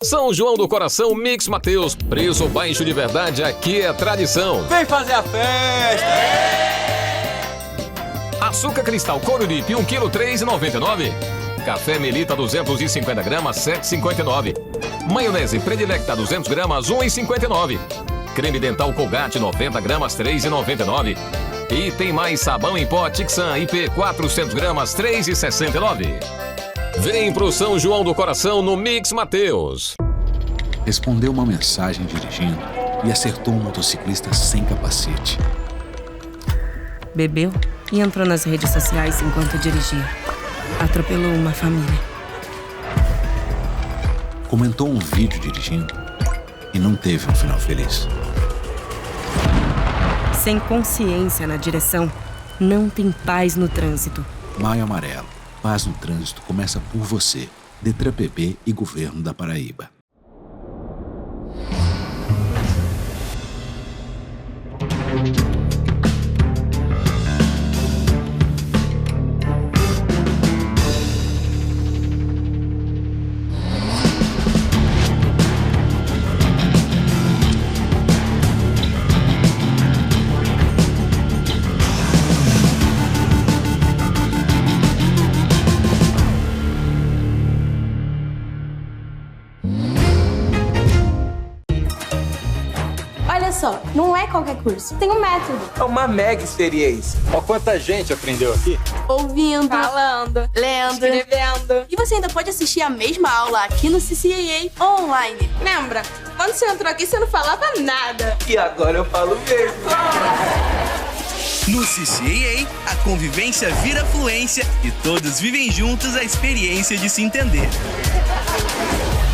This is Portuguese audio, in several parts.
São João do Coração Mix Mateus. Preço baixo de verdade, aqui é tradição. Vem fazer a festa! Açúcar cristal Coruripe, 1 kg, 3,99. Café Melita, 250 gramas, 7,59. Maionese Predilecta, 200 gramas, 1,59. Creme dental Colgate, 90 gramas, 3,99. E tem mais sabão em pó Tixan IP, 400 gramas, 3,69. Vem pro São João do Coração no Mix Mateus. Respondeu uma mensagem dirigindo e acertou um motociclista sem capacete. Bebeu e entrou nas redes sociais enquanto dirigia. Atropelou uma família. Comentou um vídeo dirigindo e não teve um final feliz. Sem consciência na direção, não tem paz no trânsito. Maio Amarelo. Paz no trânsito começa por você. Detran PB e Governo da Paraíba. Não é qualquer curso, tem um método. É uma mega experiência. Ó, quanta gente aprendeu aqui. Ouvindo, falando, lendo, escrevendo. E você ainda pode assistir a mesma aula aqui no CCAA online. Lembra? Quando você entrou aqui, você não falava nada. E agora eu falo mesmo. No CCAA, a convivência vira fluência e todos vivem juntos a experiência de se entender.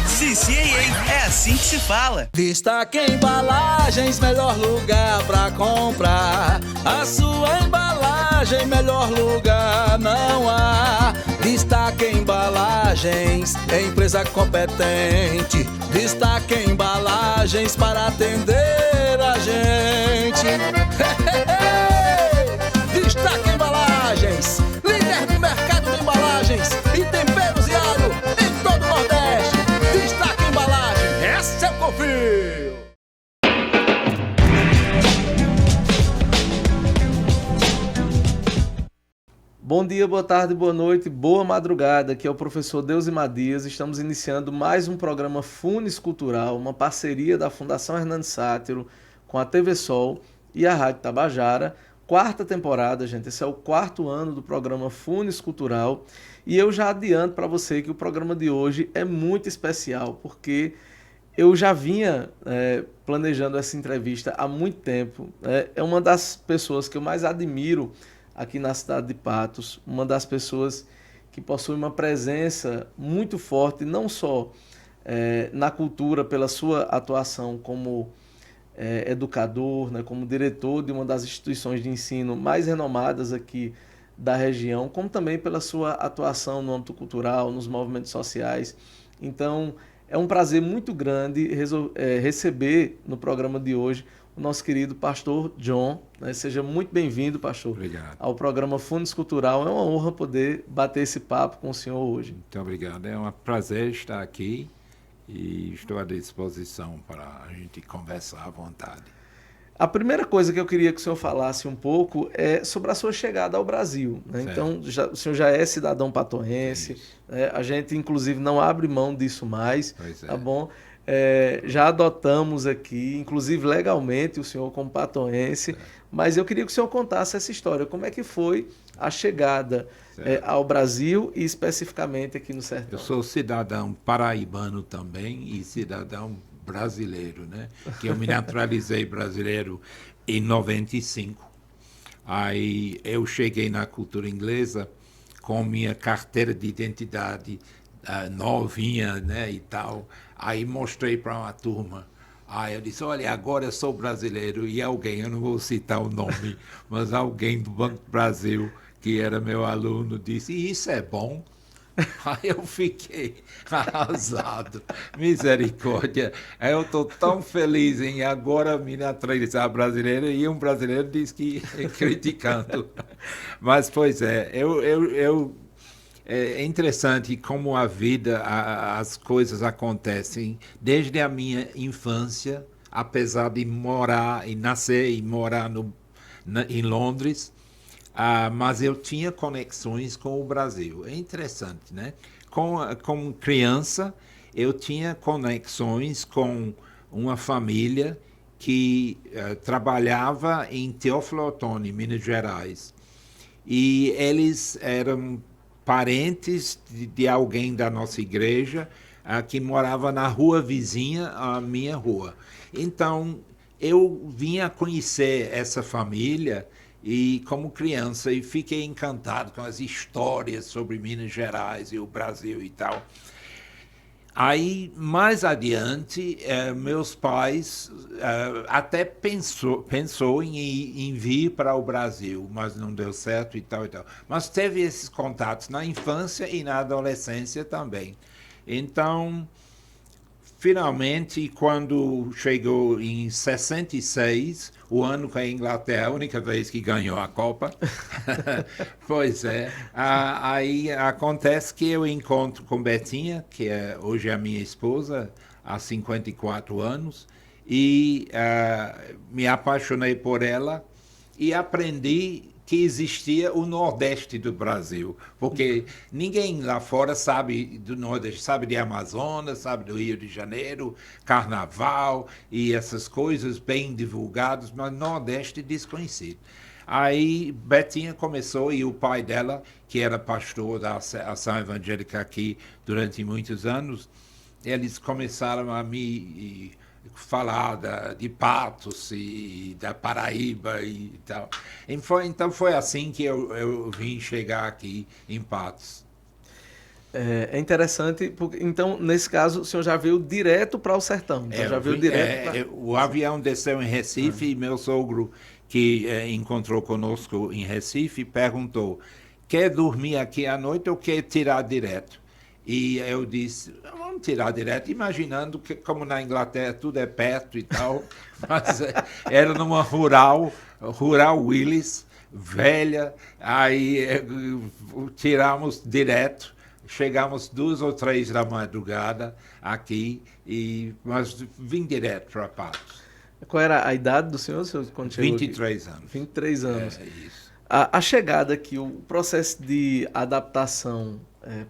CCAA, é assim que se fala. Destaque Embalagens, melhor lugar pra comprar. A sua embalagem, melhor lugar não há. Destaque Embalagens, empresa competente. Destaque Embalagens para atender a gente. Destaque Embalagens, líder do mercado de embalagens e temperos e alho em todo o Nordeste. Destaque Embalagem, essa eu confio! Bom dia, boa tarde, boa noite, boa madrugada. Aqui é o professor Deusimar Dias. Estamos iniciando mais um programa Funes Cultural, uma parceria da Fundação Hernando Sátiro com a TV Sol e a Rádio Tabajara. Quarta temporada, gente. Esse é o 4º ano do programa Funes Cultural. E eu já adianto para você que o programa de hoje é muito especial, porque eu já vinha planejando essa entrevista há muito tempo. É uma das pessoas que eu mais admiro aqui na cidade de Patos, uma das pessoas que possui uma presença muito forte, não só na cultura, pela sua atuação como educador, né, como diretor de uma das instituições de ensino mais renomadas aqui da região, como também pela sua atuação no âmbito cultural, nos movimentos sociais. Então, é um prazer muito grande receber no programa de hoje o nosso querido pastor John. Né? Seja muito bem-vindo, pastor. Obrigado. Ao programa Funes Cultural. É uma honra poder bater esse papo com o senhor hoje. Muito obrigado. É um prazer estar aqui e estou à disposição para a gente conversar à vontade. A primeira coisa que eu queria que o senhor falasse um pouco é sobre a sua chegada ao Brasil. Né? Então, o senhor já é cidadão patoense, né? A gente, inclusive, não abre mão disso mais, tá bom? Já adotamos aqui, inclusive legalmente, o senhor como patoense, mas eu queria que o senhor contasse essa história. Como é que foi a chegada ao Brasil e especificamente aqui no Sertão? Eu sou cidadão paraibano também e cidadão brasileiro, né? Que eu me naturalizei brasileiro em 95. Aí eu cheguei na cultura inglesa com minha carteira de identidade novinha, né, e tal. Aí mostrei para uma turma. Aí eu disse, olha, agora eu sou brasileiro. E alguém, eu não vou citar o nome, mas alguém do Banco do Brasil, que era meu aluno, disse, isso é bom? Aí eu fiquei arrasado, misericórdia. Aí eu estou tão feliz em agora me naturalizar brasileiro e um brasileiro diz que criticando. Mas, pois é, É interessante como a vida, as coisas acontecem desde a minha infância, apesar de morar e nascer e morar em Londres, mas eu tinha conexões com o Brasil. É interessante, né? Como criança, eu tinha conexões com uma família que trabalhava em Teófilo Otoni, Minas Gerais. E eles eram parentes de alguém da nossa igreja que morava na rua vizinha à minha rua. Então, eu vinha conhecer essa família e como criança e fiquei encantado com as histórias sobre Minas Gerais e o Brasil e tal. Aí, mais adiante, meus pais até pensou em vir para o Brasil, mas não deu certo e tal e tal. Mas teve esses contatos na infância e na adolescência também. Então, finalmente, quando chegou em 66, o ano que a Inglaterra, a única vez que ganhou a Copa, pois é, aí acontece que eu encontro com Betinha, que hoje é a minha esposa, há 54 anos, e me apaixonei por ela e aprendi que existia o Nordeste do Brasil, porque ninguém lá fora sabe do Nordeste, sabe de Amazonas, sabe do Rio de Janeiro, Carnaval e essas coisas bem divulgadas, mas Nordeste desconhecido. Aí Betinha começou e o pai dela, que era pastor da Ação Evangélica aqui durante muitos anos, eles começaram a me falar de Patos e da Paraíba e tal. Então foi assim que eu vim chegar aqui em Patos. É interessante, porque, então, nesse caso, o senhor já veio direto para o sertão. Então, já veio direto o avião desceu em Recife e meu sogro, que encontrou conosco em Recife, perguntou: quer dormir aqui à noite ou quer tirar direto? E eu disse: vamos tirar direto, imaginando que, como na Inglaterra, tudo é perto e tal, mas era numa Rural Willis, velha, aí tiramos direto, chegamos 2 ou 3 da madrugada aqui, mas vim direto para Patos. Qual era a idade do senhor quando chegou 23 aqui? anos. 23 anos. Isso. A chegada aqui, o processo de adaptação,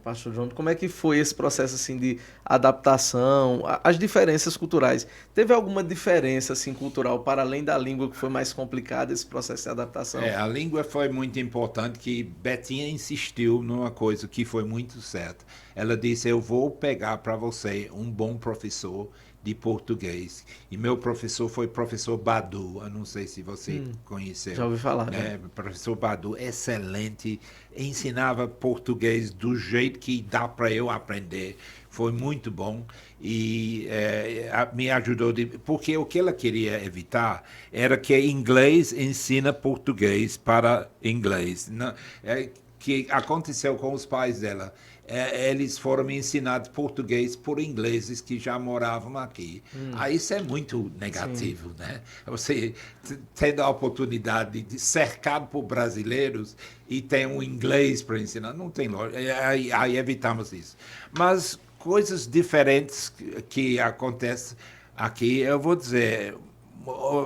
Pastor João, como é que foi esse processo assim, de adaptação, as diferenças culturais? Teve alguma diferença assim, cultural, para além da língua, que foi mais complicado esse processo de adaptação? A língua foi muito importante, que Betinha insistiu numa coisa que foi muito certa. Ela disse: eu vou pegar para você um bom professor de português. E meu professor foi professor Badu, eu não sei se você conheceu. Já ouvi falar, né? Professor Badu, excelente, ensinava português do jeito que dá para eu aprender. Foi muito bom e me ajudou, porque o que ela queria evitar era que inglês ensina português para inglês. Não, que aconteceu com os pais dela. Eles foram ensinados português por ingleses que já moravam aqui. Aí isso é muito negativo, sim, né? Você tendo a oportunidade de cercado por brasileiros e tem um inglês para ensinar, não tem lógica. Aí evitamos isso. Mas coisas diferentes que acontecem aqui, eu vou dizer,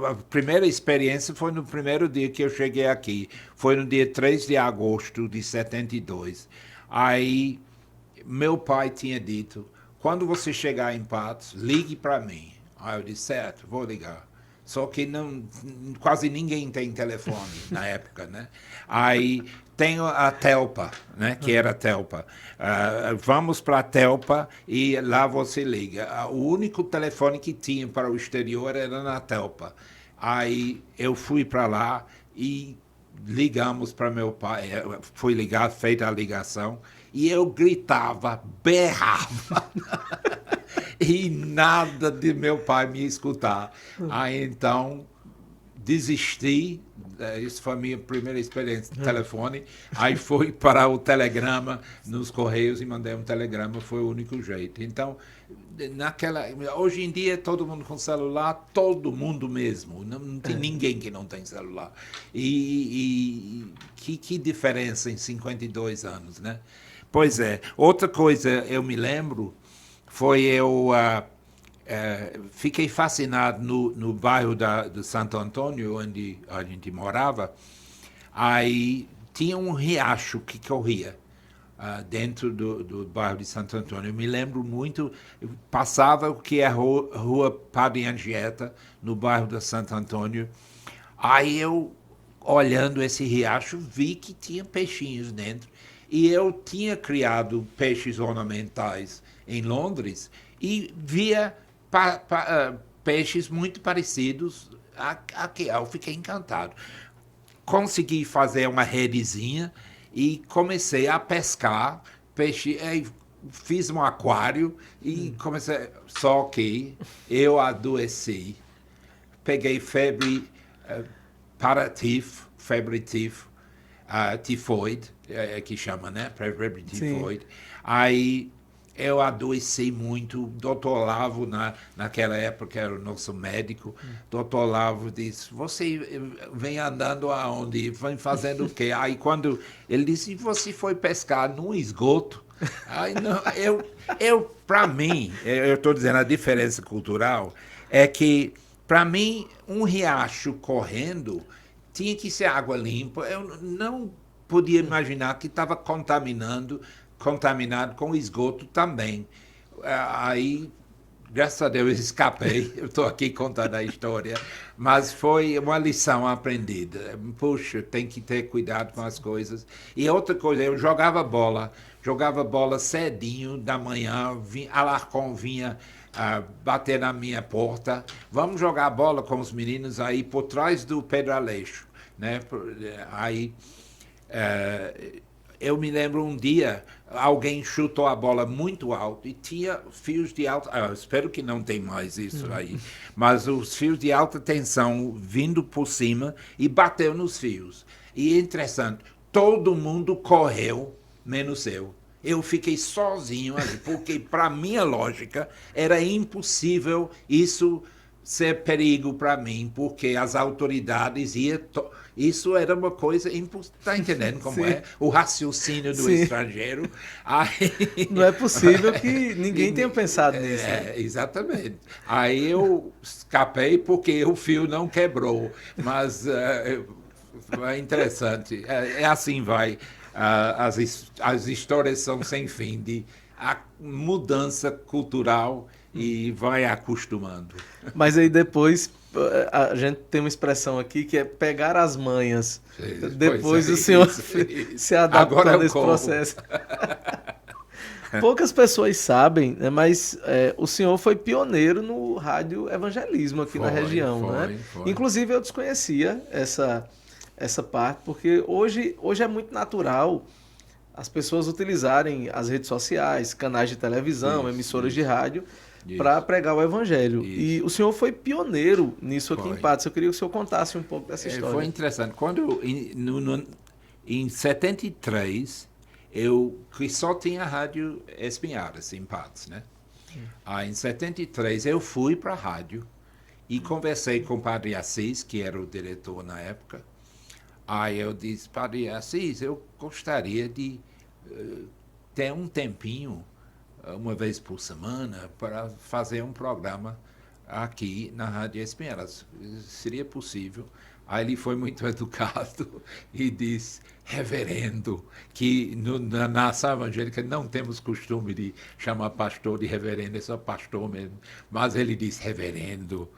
a primeira experiência foi no primeiro dia que eu cheguei aqui. Foi no dia 3 de agosto de 72. Aí meu pai tinha dito: quando você chegar em Patos, ligue para mim. Aí eu disse: certo, vou ligar. Só que quase ninguém tem telefone na época, né? Aí tenho a Telpa, né? Que era a Telpa. Vamos para a Telpa e lá você liga. O único telefone que tinha para o exterior era na Telpa. Aí eu fui para lá e ligamos para meu pai. Foi ligado, feita a ligação. E eu gritava, berrava, e nada de meu pai me escutar. Aí então desisti, isso foi a minha primeira experiência de telefone. Aí fui para o telegrama nos Correios e mandei um telegrama, foi o único jeito. Então, hoje em dia todo mundo com celular, todo mundo mesmo, não tem ninguém que não tem celular. E que diferença em 52 anos, né? Pois é. Outra coisa, eu me lembro, foi eu fiquei fascinado no bairro de Santo Antônio, onde a gente morava. Aí tinha um riacho que corria dentro do bairro de Santo Antônio. Eu me lembro muito, eu passava o que é a rua Padre Anchieta, no bairro de Santo Antônio. Aí eu, olhando esse riacho, vi que tinha peixinhos dentro. E eu tinha criado peixes ornamentais em Londres e via peixes muito parecidos aqui. Eu fiquei encantado. Consegui fazer uma redezinha e comecei a pescar peixe. Fiz um aquário e comecei. Só que eu adoeci. Peguei febre tifoide, que chama, né? Febre tifoide. Sim. Aí eu adoeci muito. Dr. Olavo, naquela época, era o nosso médico. Dr. Olavo disse, você vem andando aonde? Vem fazendo o quê? Aí quando ele disse, você foi pescar num esgoto? Aí, não, para mim, eu estou dizendo, a diferença cultural é que, para mim, um riacho correndo tinha que ser água limpa. Eu não podia imaginar que estava contaminado com esgoto também. Aí, graças a Deus, escapei. Eu estou aqui contando a história. Mas foi uma lição aprendida. Puxa, tem que ter cuidado com as coisas. E outra coisa, eu jogava bola cedinho da manhã. Alarcon vinha bater na minha porta. Vamos jogar bola com os meninos aí por trás do Pedro Aleixo, né? Aí eu me lembro um dia, alguém chutou a bola muito alto e tinha fios de alta... espero que não tenha mais isso aí. Mas os fios de alta tensão vindo por cima e bateu nos fios. E interessante, todo mundo correu, menos eu. Eu fiquei sozinho ali, porque, para minha lógica, era impossível isso ser perigo para mim, porque as autoridades iam... Isso era uma coisa impossível. Está entendendo como é? O raciocínio do estrangeiro. Aí... Não é possível que ninguém tenha pensado nisso. Né? Exatamente. Aí eu escapei porque o fio não quebrou. Mas é interessante. Assim vai. As histórias são sem fim de a mudança cultural e vai acostumando. Mas aí depois a gente tem uma expressão aqui que é pegar as manhas. Depois o senhor se adapta nesse processo. Poucas pessoas sabem, né, mas o senhor foi pioneiro no rádio evangelismo aqui na região. Né? Inclusive eu desconhecia essa parte, porque hoje é muito natural as pessoas utilizarem as redes sociais, canais de televisão, emissoras de rádio, para pregar o evangelho. E o senhor foi pioneiro nisso aqui em Patos. Eu queria que o senhor contasse um pouco dessa história. Foi interessante. Quando, em 73, que só tinha a Rádio Espinharas, em Patos, né? Em 73, eu fui para a rádio e conversei com o Padre Assis, que era o diretor na época. Aí eu disse, Padre Assis, eu gostaria de ter um tempinho, uma vez por semana, para fazer um programa aqui na Rádio Espinharas. Seria possível? Aí ele foi muito educado e disse, reverendo, que na nação evangélica não temos costume de chamar pastor de reverendo, é só pastor mesmo. Mas ele disse, reverendo,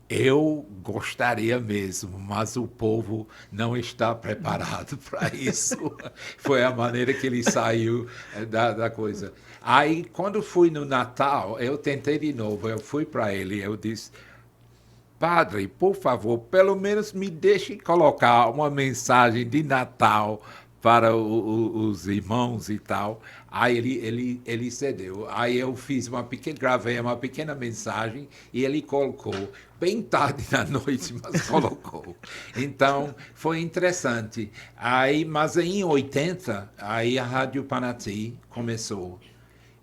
eu gostaria mesmo, mas o povo não está preparado para isso. Foi a maneira que ele saiu da coisa. Aí, quando fui no Natal, eu tentei de novo, eu fui para ele, eu disse, Padre, por favor, pelo menos me deixe colocar uma mensagem de Natal para os irmãos e tal. Aí ele cedeu. Aí eu gravei uma pequena mensagem e ele colocou, bem tarde na noite, mas colocou. Então, foi interessante. Mas em 80, aí a Rádio Panati começou.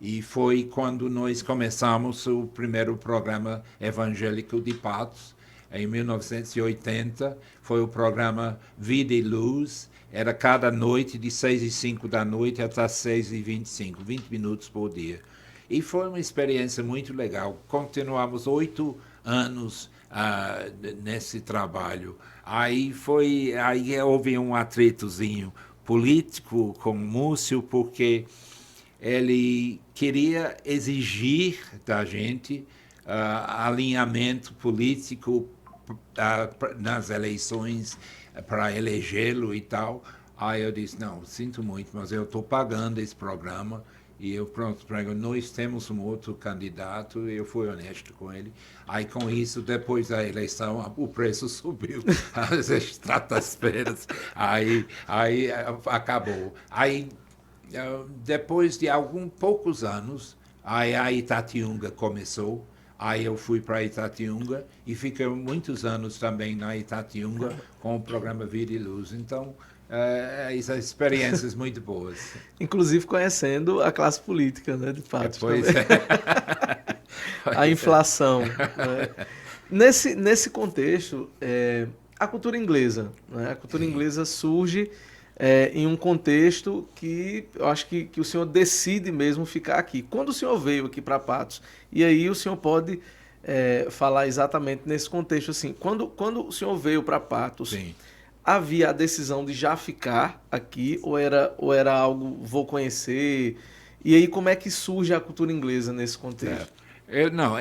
E foi quando nós começamos o primeiro programa evangélico de Patos. em 1980, foi o programa Vida e Luz. Era cada noite, de 6h05 da noite até 6h25, 20 minutos por dia. E foi uma experiência muito legal. Continuamos 8 anos nesse trabalho. Aí houve um atritozinho político com o Múcio, porque ele queria exigir da gente alinhamento político nas eleições para elegê-lo e tal. Aí eu disse, não, sinto muito, mas eu estou pagando esse programa e nós temos um outro candidato, e eu fui honesto com ele. Aí com isso, depois da eleição, o preço subiu às estratosferas, aí acabou. Aí, depois de poucos anos, aí a Itatiunga começou. Aí eu fui para Itatiunga e fiquei muitos anos também na Itatiunga com o programa Vida e Luz. Então, são experiências muito boas. Inclusive conhecendo a classe política, né, de fato. Pois a inflação. Né? Nesse contexto, a cultura inglesa. Né? A cultura inglesa surge em um contexto que eu acho que o senhor decide mesmo ficar aqui. Quando o senhor veio aqui para Patos, e aí o senhor pode falar exatamente nesse contexto, assim, quando o senhor veio para Patos, sim, havia a decisão de já ficar aqui, ou era algo, vou conhecer? E aí como é que surge a cultura inglesa nesse contexto?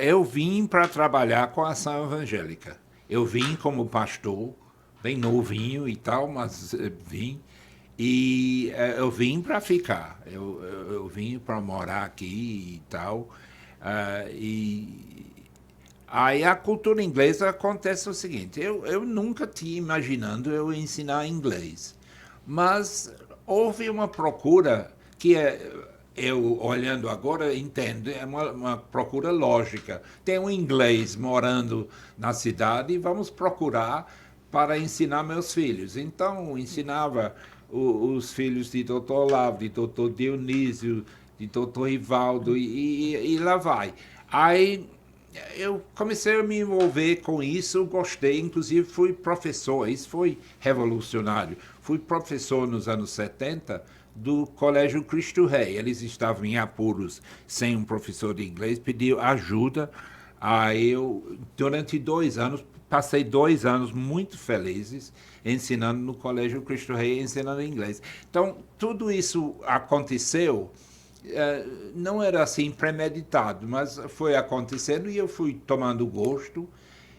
Eu vim para trabalhar com a ação evangélica. Eu vim como pastor, bem novinho e tal, mas vim. E eu vim para ficar, eu vim para morar aqui e tal. Aí a cultura inglesa acontece o seguinte, eu nunca tinha imaginado eu ensinar inglês, mas houve uma procura que eu, olhando agora, entendo, é uma procura lógica. Tem um inglês morando na cidade e vamos procurar para ensinar meus filhos. Então, ensinava os filhos de Dr. Olavo, de Dr. Dionísio, de Dr. Rivaldo, e lá vai. Aí eu comecei a me envolver com isso, gostei, inclusive fui professor, isso foi revolucionário. Fui professor nos anos 70 do Colégio Cristo Rei. Eles estavam em apuros sem um professor de inglês, pediu ajuda. Aí eu, durante 2 anos, passei 2 anos muito felizes ensinando no Colégio Cristo Rei, ensinando inglês. Então, tudo isso aconteceu, não era assim premeditado, mas foi acontecendo e eu fui tomando gosto.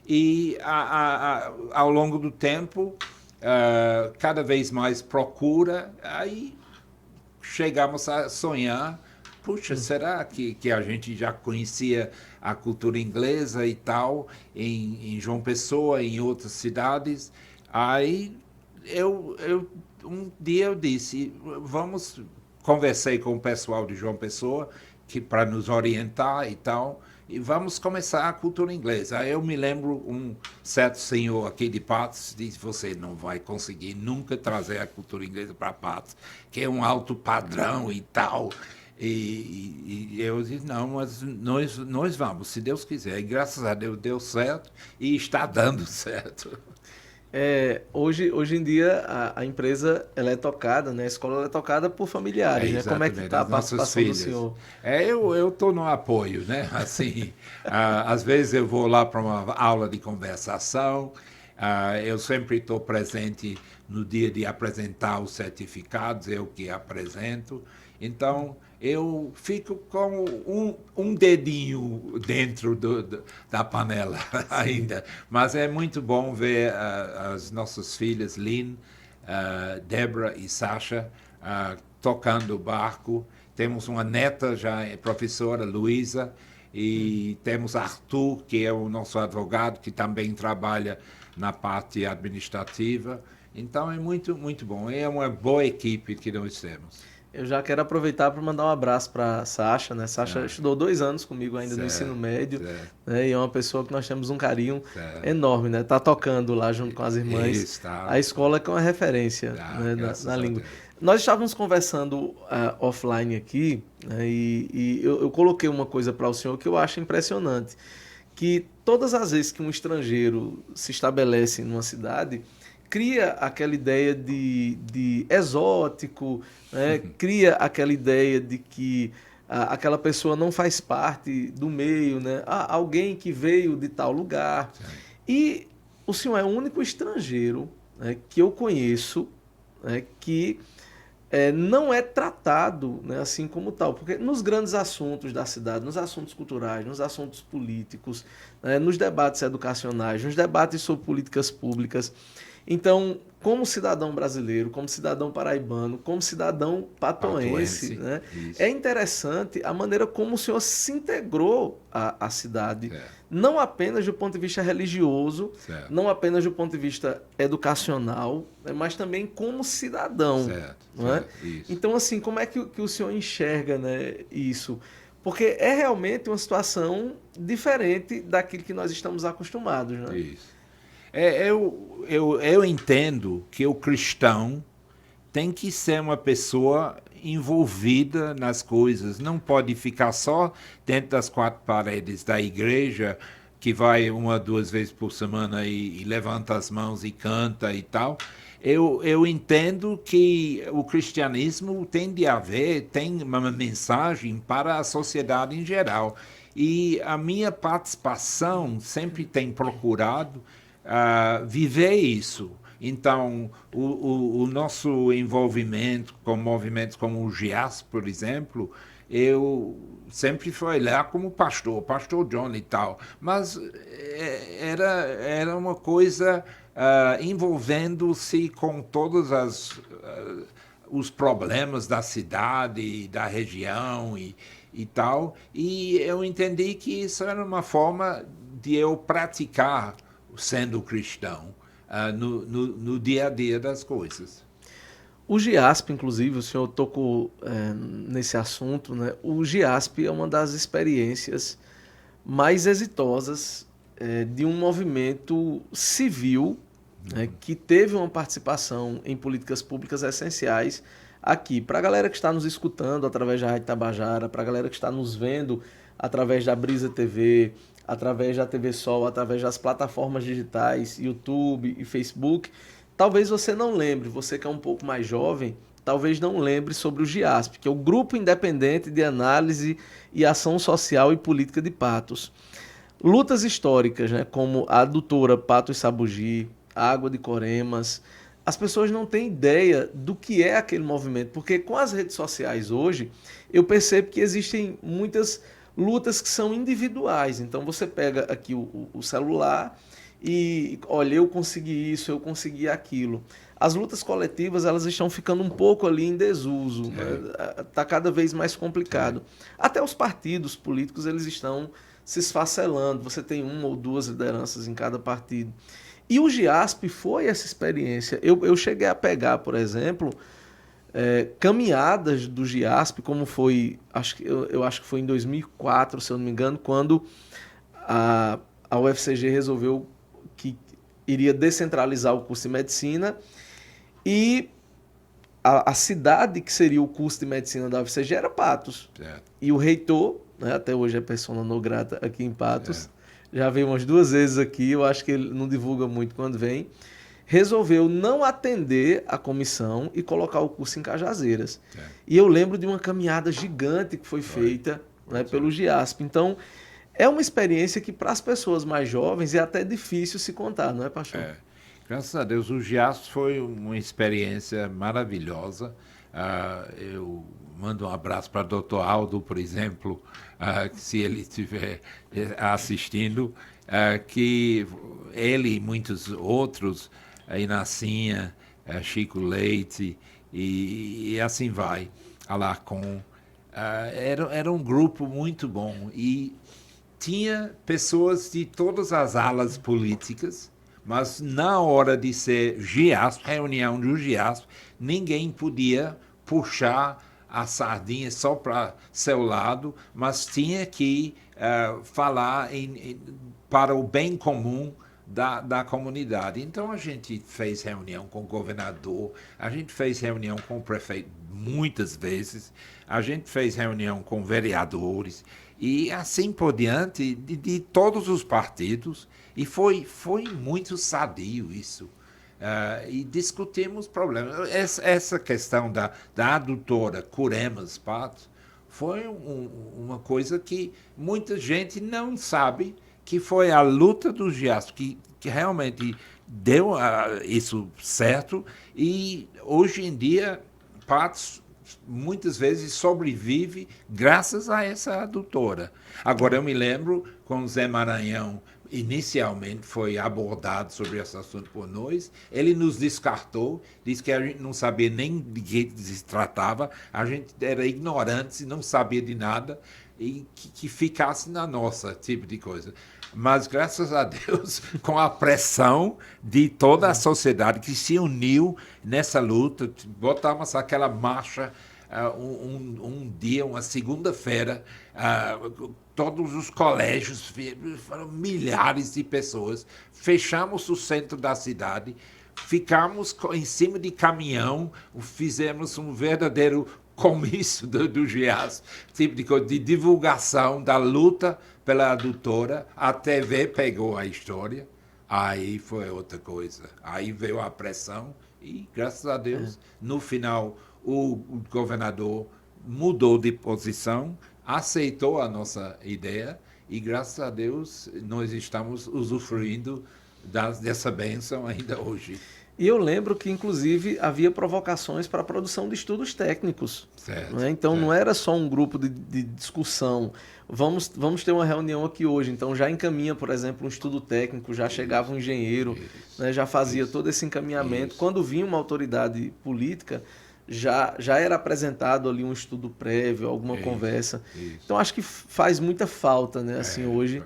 E ao longo do tempo, cada vez mais procura, aí chegamos a sonhar, puxa, será que a gente já conhecia a cultura inglesa e tal, em João Pessoa, em outras cidades? Aí um dia eu disse, conversei com o pessoal de João Pessoa, para nos orientar e tal, e vamos começar a cultura inglesa. Aí eu me lembro, um certo senhor aqui de Patos disse, você não vai conseguir nunca trazer a cultura inglesa para Patos, que é um alto padrão e tal. E eu disse, não, mas nós vamos, se Deus quiser. E graças a Deus deu certo e está dando certo. Hoje em dia a empresa ela é tocada, né? A escola ela é tocada por familiares, né? Como é que está a participação do senhor? Eu estou no apoio, né? Assim, às vezes eu vou lá para uma aula de conversação, eu sempre estou presente no dia de apresentar os certificados, eu que apresento. Então, eu fico com um dedinho dentro da panela ainda. Mas é muito bom ver as nossas filhas, Lynn, Débora e Sasha, tocando o barco. Temos uma neta, já é professora, Luísa, e temos Arthur, que é o nosso advogado, que também trabalha na parte administrativa. Então, é muito, muito bom. É uma boa equipe que nós temos. Eu já quero aproveitar para mandar um abraço para a Sasha, né? Sasha estudou 2 anos comigo ainda no ensino médio, né? E é uma pessoa que nós temos um carinho enorme, né? Tá tocando lá junto com as irmãs. Isso, tá. A escola que é uma referência, né? na língua. Nós estávamos conversando offline aqui, né? E eu coloquei uma coisa para o senhor que eu acho impressionante, que todas as vezes que um estrangeiro se estabelece numa cidade, cria aquela ideia de exótico, né? Cria aquela ideia de que aquela pessoa não faz parte do meio, né? Alguém que veio de tal lugar. Sim. E o senhor é o único estrangeiro, né, que eu conheço, né, que não é tratado, né, assim como tal. Porque nos grandes assuntos da cidade, nos assuntos culturais, nos assuntos políticos, né, nos debates educacionais, nos debates sobre políticas públicas. Então, como cidadão brasileiro, como cidadão paraibano, como cidadão patoense, né, é interessante a maneira como o senhor se integrou à cidade, não apenas do ponto de vista religioso, não apenas do ponto de vista educacional, né, mas também como cidadão. Né? Então, assim, como é que o senhor enxerga, né, isso? Porque é realmente uma situação diferente daquilo que nós estamos acostumados. Né? Isso. Eu entendo que o cristão tem que ser uma pessoa envolvida nas coisas, não pode ficar só dentro das quatro paredes da igreja, que vai 1 ou 2 vezes por semana e levanta as mãos e canta e tal. Eu entendo que o cristianismo tem uma mensagem para a sociedade em geral. E a minha participação sempre tem procurado viver isso. Então, o nosso envolvimento com movimentos como o GIAS, por exemplo, eu sempre fui lá como pastor John e tal, mas era uma coisa envolvendo-se com todos os problemas da cidade, da região e tal, e eu entendi que isso era uma forma de eu praticar sendo cristão no dia a dia das coisas. O GIASP, inclusive, o senhor tocou nesse assunto, né? O GIASP é uma das experiências mais exitosas de um movimento civil, né, que teve uma participação em políticas públicas essenciais aqui. Para a galera que está nos escutando através da Rádio Tabajara, para a galera que está nos vendo através da Brisa TV, através da TV Sol, através das plataformas digitais, YouTube e Facebook, talvez você não lembre, você que é um pouco mais jovem, talvez não lembre sobre o GIASP, que é o Grupo Independente de Análise e Ação Social e Política de Patos. Lutas históricas, né, como a adutora Patos Sabugi, a Água de Coremas, as pessoas não têm ideia do que é aquele movimento, porque com as redes sociais hoje, eu percebo que existem muitas lutas que são individuais. Então você pega aqui o celular e, olha, eu consegui isso, eu consegui aquilo. As lutas coletivas, elas estão ficando um pouco ali em desuso, né? Tá cada vez mais complicado. Até os partidos políticos, eles estão se esfacelando, você tem 1 ou 2 lideranças em cada partido. E o GIASP foi essa experiência. Eu cheguei a pegar, por exemplo, caminhadas do GIASP, como foi, eu acho que foi em 2004, se eu não me engano, quando a UFCG resolveu que iria descentralizar o curso de medicina e a cidade que seria o curso de medicina da UFCG era Patos. E o reitor, né, até hoje é persona non grata aqui em Patos, já veio umas 2 vezes aqui, eu acho que ele não divulga muito quando vem, resolveu não atender a comissão e colocar o curso em Cajazeiras. E eu lembro de uma caminhada gigante que foi feita, né, pelo GIASP. Então, é uma experiência que para as pessoas mais jovens é até difícil se contar, não é, pastor? Graças a Deus, o GIASP foi uma experiência maravilhosa. Eu mando um abraço para o Dr. Aldo, por exemplo, se ele estiver assistindo, que ele e muitos outros, Inacinha, Chico Leite e assim vai, Alarcon, era um grupo muito bom e tinha pessoas de todas as alas políticas, mas na hora de ser GIASP, reunião do GIASP, ninguém podia puxar a sardinha só para seu lado, mas tinha que falar para o bem comum da comunidade. Então a gente fez reunião com o governador, a gente fez reunião com o prefeito muitas vezes, a gente fez reunião com vereadores e assim por diante, de todos os partidos, e foi muito sadio isso. E discutimos problemas. Essa questão da adutora Curemas Patos foi uma coisa que muita gente não sabe, que foi a luta do Giasso, que realmente deu isso certo, e hoje em dia Patos muitas vezes sobrevive graças a essa adutora. Agora, eu me lembro, com o Zé Maranhão, inicialmente foi abordado sobre esse assunto por nós, ele nos descartou, disse que a gente não sabia nem de que se tratava, a gente era ignorante, não sabia de nada, e que ficasse na nossa, tipo de coisa. Mas, graças a Deus, com a pressão de toda a sociedade que se uniu nessa luta, botamos aquela marcha um dia, uma segunda-feira, todos os colégios, foram milhares de pessoas, fechamos o centro da cidade, ficamos em cima de caminhão, fizemos um verdadeiro comício do Giasso, tipo de divulgação da luta pela adutora. A TV pegou a história, aí foi outra coisa. Aí veio a pressão e, graças a Deus, no final, o governador mudou de posição, aceitou a nossa ideia e, graças a Deus, nós estamos usufruindo dessa bênção ainda hoje. E eu lembro que, inclusive, havia provocações para a produção de estudos técnicos. Certo, né? Então, certo. Não era só um grupo de discussão. Vamos ter uma reunião aqui hoje. Então, já encaminha, por exemplo, um estudo técnico, já chegava um engenheiro, né? Já fazia todo esse encaminhamento. Quando vinha uma autoridade política, já era apresentado ali um estudo prévio, alguma conversa. Então, acho que faz muita falta, né? Assim, hoje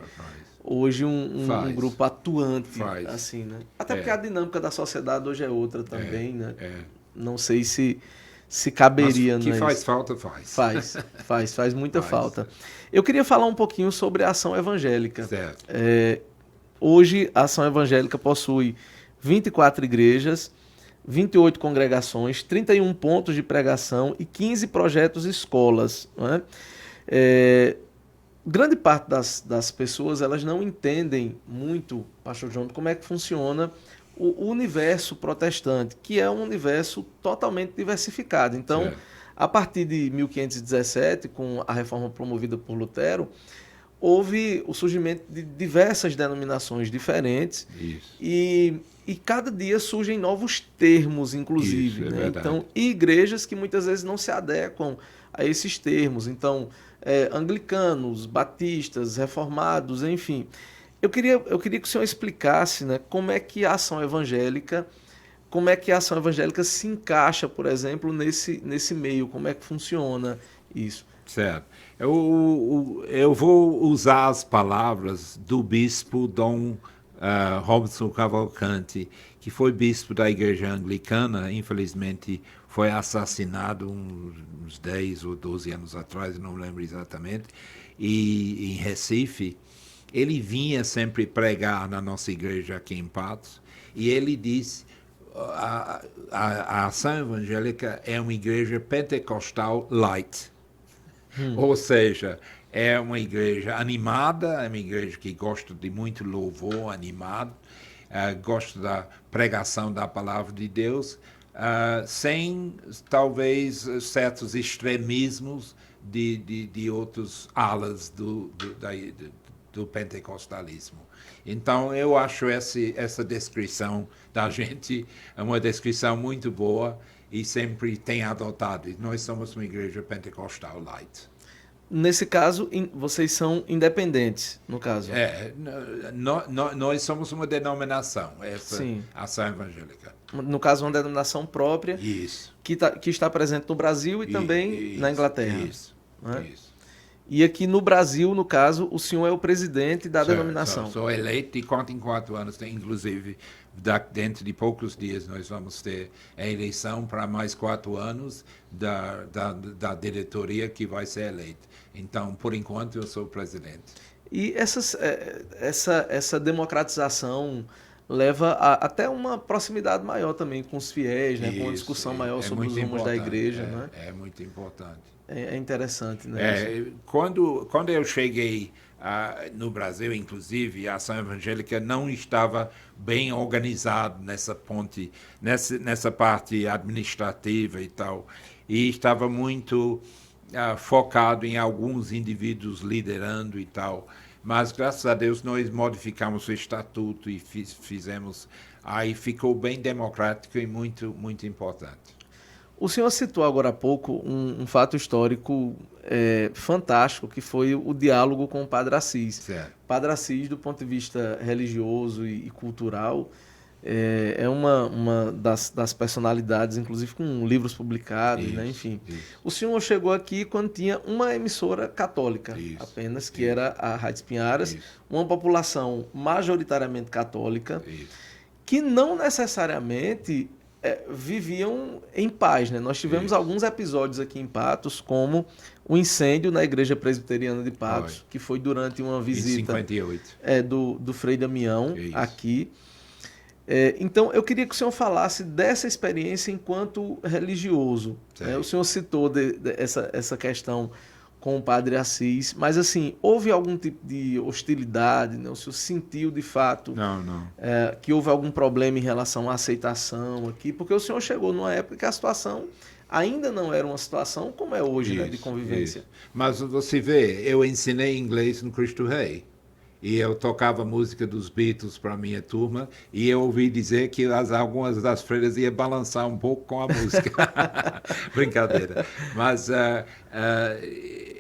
um grupo atuante, assim, né? Até porque a dinâmica da sociedade hoje é outra também, né? Não sei se caberia... Mas que faz falta, faz. Faz muita falta. Eu queria falar um pouquinho sobre a Ação Evangélica. Certo. Hoje, a Ação Evangélica possui 24 igrejas, 28 congregações, 31 pontos de pregação e 15 projetos escolas, não é? Grande parte das pessoas, elas não entendem muito, Pastor João, como é que funciona o universo protestante, que é um universo totalmente diversificado. Então, a partir de 1517, com a reforma promovida por Lutero, houve o surgimento de diversas denominações diferentes. E cada dia surgem novos termos, inclusive. Isso, né? Então, e igrejas que muitas vezes não se adequam a esses termos. Então, anglicanos, batistas, reformados, enfim. Eu queria que o senhor explicasse, né, como é que a ação evangélica se encaixa, por exemplo, nesse meio, como é que funciona isso. Certo. Eu vou usar as palavras do bispo Dom Robson Cavalcante, que foi bispo da Igreja Anglicana, infelizmente foi assassinado uns 10 ou 12 anos atrás, não lembro exatamente, e em Recife. Ele vinha sempre pregar na nossa igreja aqui em Patos, e ele disse: a Ação Evangélica é uma igreja pentecostal light. Ou seja, é uma igreja animada, é uma igreja que gosta de muito louvor animado, gosta da pregação da palavra de Deus, sem talvez certos extremismos de outros alas do pentecostalismo. Então, eu acho essa descrição da gente uma descrição muito boa e sempre tem adotado. Nós somos uma igreja pentecostal light. Nesse caso, vocês são independentes, no caso. Nós somos uma denominação, Sim. Ação Evangélica. No caso, uma denominação própria. Isso. Que está presente no Brasil e também na Inglaterra. Isso. Né? Isso. E aqui no Brasil, no caso, o senhor é o presidente da denominação. Sou eleito de 4 em 4 anos, inclusive dentro de poucos dias nós vamos ter a eleição para mais 4 anos da diretoria que vai ser eleita. Então, por enquanto, eu sou o presidente. E essa democratização leva até uma proximidade maior também com os fiéis, né? Com uma discussão maior sobre os rumos da igreja. Né? É muito importante. É interessante, né? Quando eu cheguei no Brasil, inclusive, a ação evangélica não estava bem organizada nessa ponte, nessa parte administrativa e tal, e estava muito focado em alguns indivíduos liderando e tal. Mas, graças a Deus, nós modificamos o estatuto e fizemos... Aí ficou bem democrático e muito, muito importante. O senhor citou agora há pouco um fato histórico fantástico, que foi o diálogo com o Padre Assis. Certo. Padre Assis, do ponto de vista religioso e cultural, é uma das personalidades, inclusive com livros publicados, né? Enfim. Isso. O senhor chegou aqui quando tinha uma emissora católica, apenas, que era a Rádio Espinharas, uma população majoritariamente católica, que não necessariamente viviam em paz, né? Nós tivemos alguns episódios aqui em Patos, como o incêndio na Igreja Presbiteriana de Patos, que foi durante uma visita em 58. do Frei Damião aqui. Então, eu queria que o senhor falasse dessa experiência enquanto religioso. Né? O senhor citou essa questão com o Padre Assis, mas assim, houve algum tipo de hostilidade? Né? O senhor sentiu de fato que houve algum problema em relação à aceitação aqui? Porque o senhor chegou numa época que a situação ainda não era uma situação como é hoje, né, de convivência. Mas você vê, eu ensinei inglês no Cristo Rei. E eu tocava música dos Beatles para a minha turma, e eu ouvi dizer que algumas das freiras iam balançar um pouco com a música. Brincadeira. Mas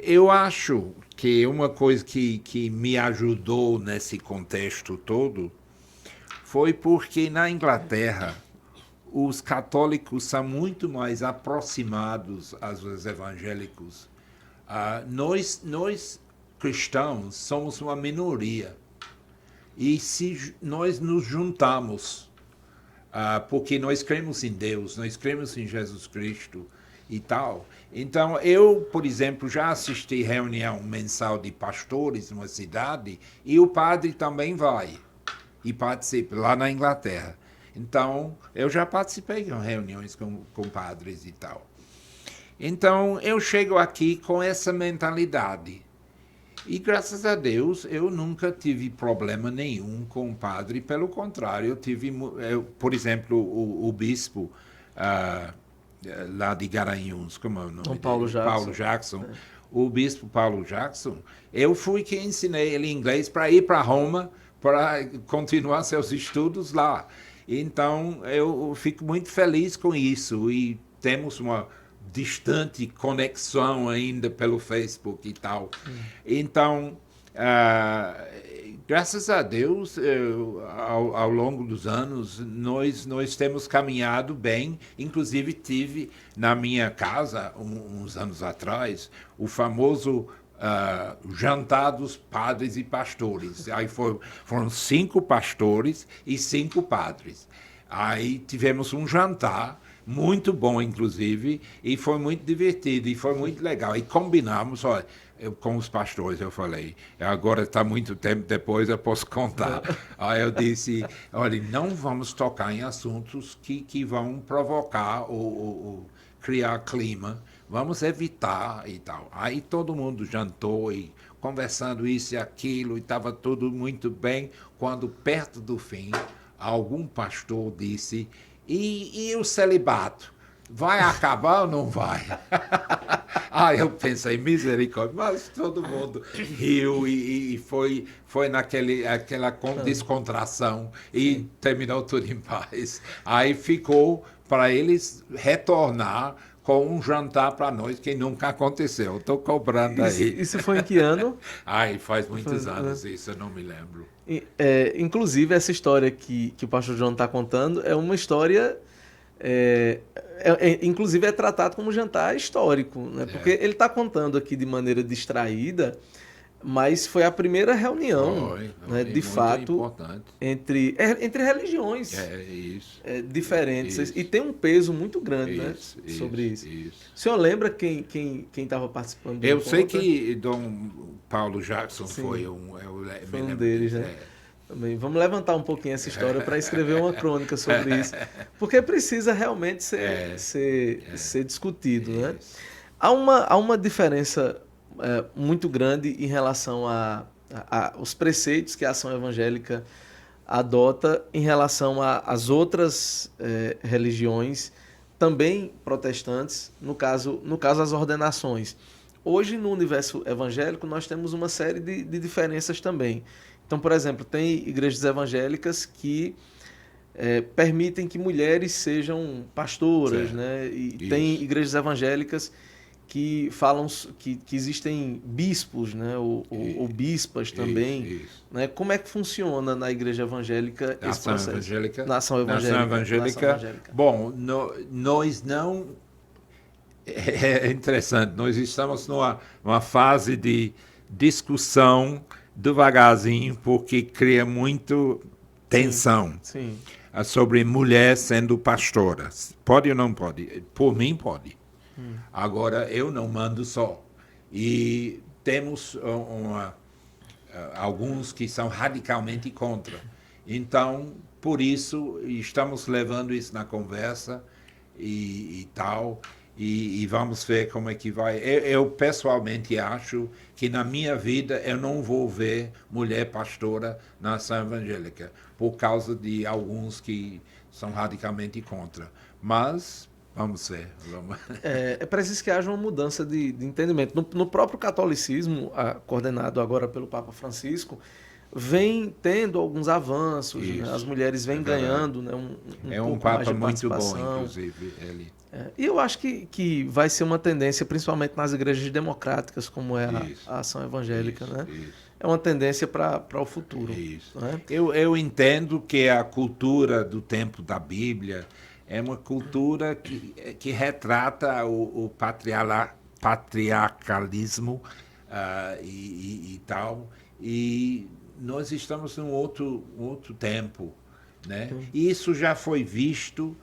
eu acho que uma coisa que me ajudou nesse contexto todo foi porque na Inglaterra os católicos são muito mais aproximados aos evangélicos. Nós cristãos somos uma minoria, e se nós nos juntamos, porque nós cremos em Deus, nós cremos em Jesus Cristo e tal. Então, eu, por exemplo, já assisti reunião mensal de pastores numa cidade, e o padre também vai e participa lá na Inglaterra. Então, eu já participei de reuniões com padres e tal. Então, eu chego aqui com essa mentalidade. E, graças a Deus, eu nunca tive problema nenhum com o padre. Pelo contrário, por exemplo, o bispo lá de Garanhuns, como é o nome dele? Paulo Jackson. O bispo Paulo Jackson, eu fui quem ensinei ele inglês para ir para Roma, para continuar seus estudos lá. Então, eu fico muito feliz com isso. E temos uma distante conexão ainda pelo Facebook e tal. Então, graças a Deus, ao longo dos anos, nós temos caminhado bem. Inclusive, tive na minha casa, uns anos atrás, o famoso jantar dos padres e pastores. Aí foram 5 pastores e 5 padres. Aí tivemos um jantar muito bom, inclusive, e foi muito divertido, e foi muito legal. E combinamos, olha, com os pastores, eu falei, agora está muito tempo depois, eu posso contar. Aí eu disse, olha, não vamos tocar em assuntos que vão provocar ou criar clima, vamos evitar e tal. Aí todo mundo jantou e conversando isso e aquilo, e estava tudo muito bem, quando perto do fim, algum pastor disse, e o celibato? Vai acabar ou não vai? Eu pensei, misericórdia, mas todo mundo riu e foi aquela descontração e terminou tudo em paz. Aí ficou para eles retornar com um jantar para nós, que nunca aconteceu. Estou cobrando aí. Isso foi em que ano? Faz muitos anos isso, eu não me lembro. Inclusive, essa história que o pastor João está contando é uma história... inclusive, é tratado como jantar histórico, né? Porque ele está contando aqui de maneira distraída, mas foi a primeira reunião, né, de fato, entre religiões diferentes. Isso. E tem um peso muito grande, sobre isso. O senhor lembra quem estava participando do encontro? Sei que Dom Paulo Jackson foi um deles, né? Também. Vamos levantar um pouquinho essa história para escrever uma crônica sobre isso, porque precisa realmente ser discutido, né? Há uma diferença muito grande em relação aos preceitos que a Ação Evangélica adota em relação às outras religiões, também protestantes, no caso as ordenações. Hoje, no universo evangélico, nós temos uma série de diferenças também. Então, por exemplo, tem igrejas evangélicas que permitem que mulheres sejam pastoras, né? E tem igrejas evangélicas que falam que existem bispos, né? ou bispas também. Né? Como é que funciona na igreja evangélica esse processo? Na ação evangélica. Bom, nós não... É interessante, nós estamos numa fase de discussão devagarzinho, porque cria muito tensão sobre mulher sendo pastora. Pode ou não pode? Por mim, pode. Agora, eu não mando só. E temos alguns que são radicalmente contra. Então, por isso, estamos levando isso na conversa e tal. E vamos ver como é que vai. Eu pessoalmente acho que na minha vida eu não vou ver mulher pastora na ação evangélica, por causa de alguns que são radicalmente contra. Mas vamos ver. É preciso que haja uma mudança de entendimento. No próprio catolicismo, coordenado agora pelo Papa Francisco, vem tendo alguns avanços, né? As mulheres vêm ganhando, né, um pouco mais de participação. Muito bom, inclusive. E eu acho que vai ser uma tendência, principalmente nas igrejas democráticas, como é a ação evangélica. Né? É uma tendência para o futuro. Né? Eu entendo que a cultura do tempo da Bíblia é uma cultura que retrata o patriarcalismo e tal. E nós estamos num outro tempo, né? E isso já foi visto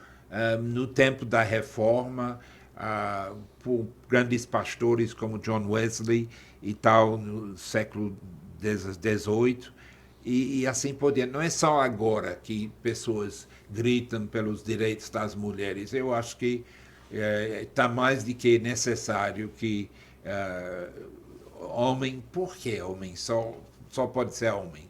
no tempo da Reforma, por grandes pastores como John Wesley e tal, no século XVIII, e assim por diante. Não é só agora que pessoas gritam pelos direitos das mulheres. Eu acho que está mais do que necessário que homem... Por que homem? Só pode ser homem.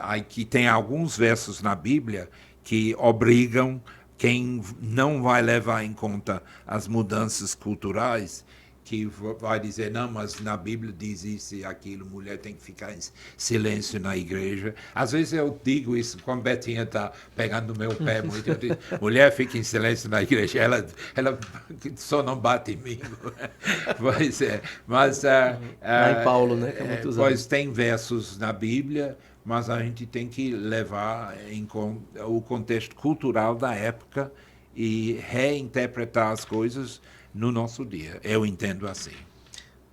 Aqui tem alguns versos na Bíblia que obrigam quem não vai levar em conta as mudanças culturais, que vai dizer, não, mas na Bíblia diz isso e aquilo, mulher tem que ficar em silêncio na igreja. Às vezes eu digo isso, quando Betinha está pegando no meu pé muito, eu digo, mulher fica em silêncio na igreja, ela só não bate em mim. Pois é, mas... Lá em Paulo, né? Que é muito usado. Pois tem versos na Bíblia, mas a gente tem que levar em conta o contexto cultural da época e reinterpretar as coisas no nosso dia. Eu entendo assim.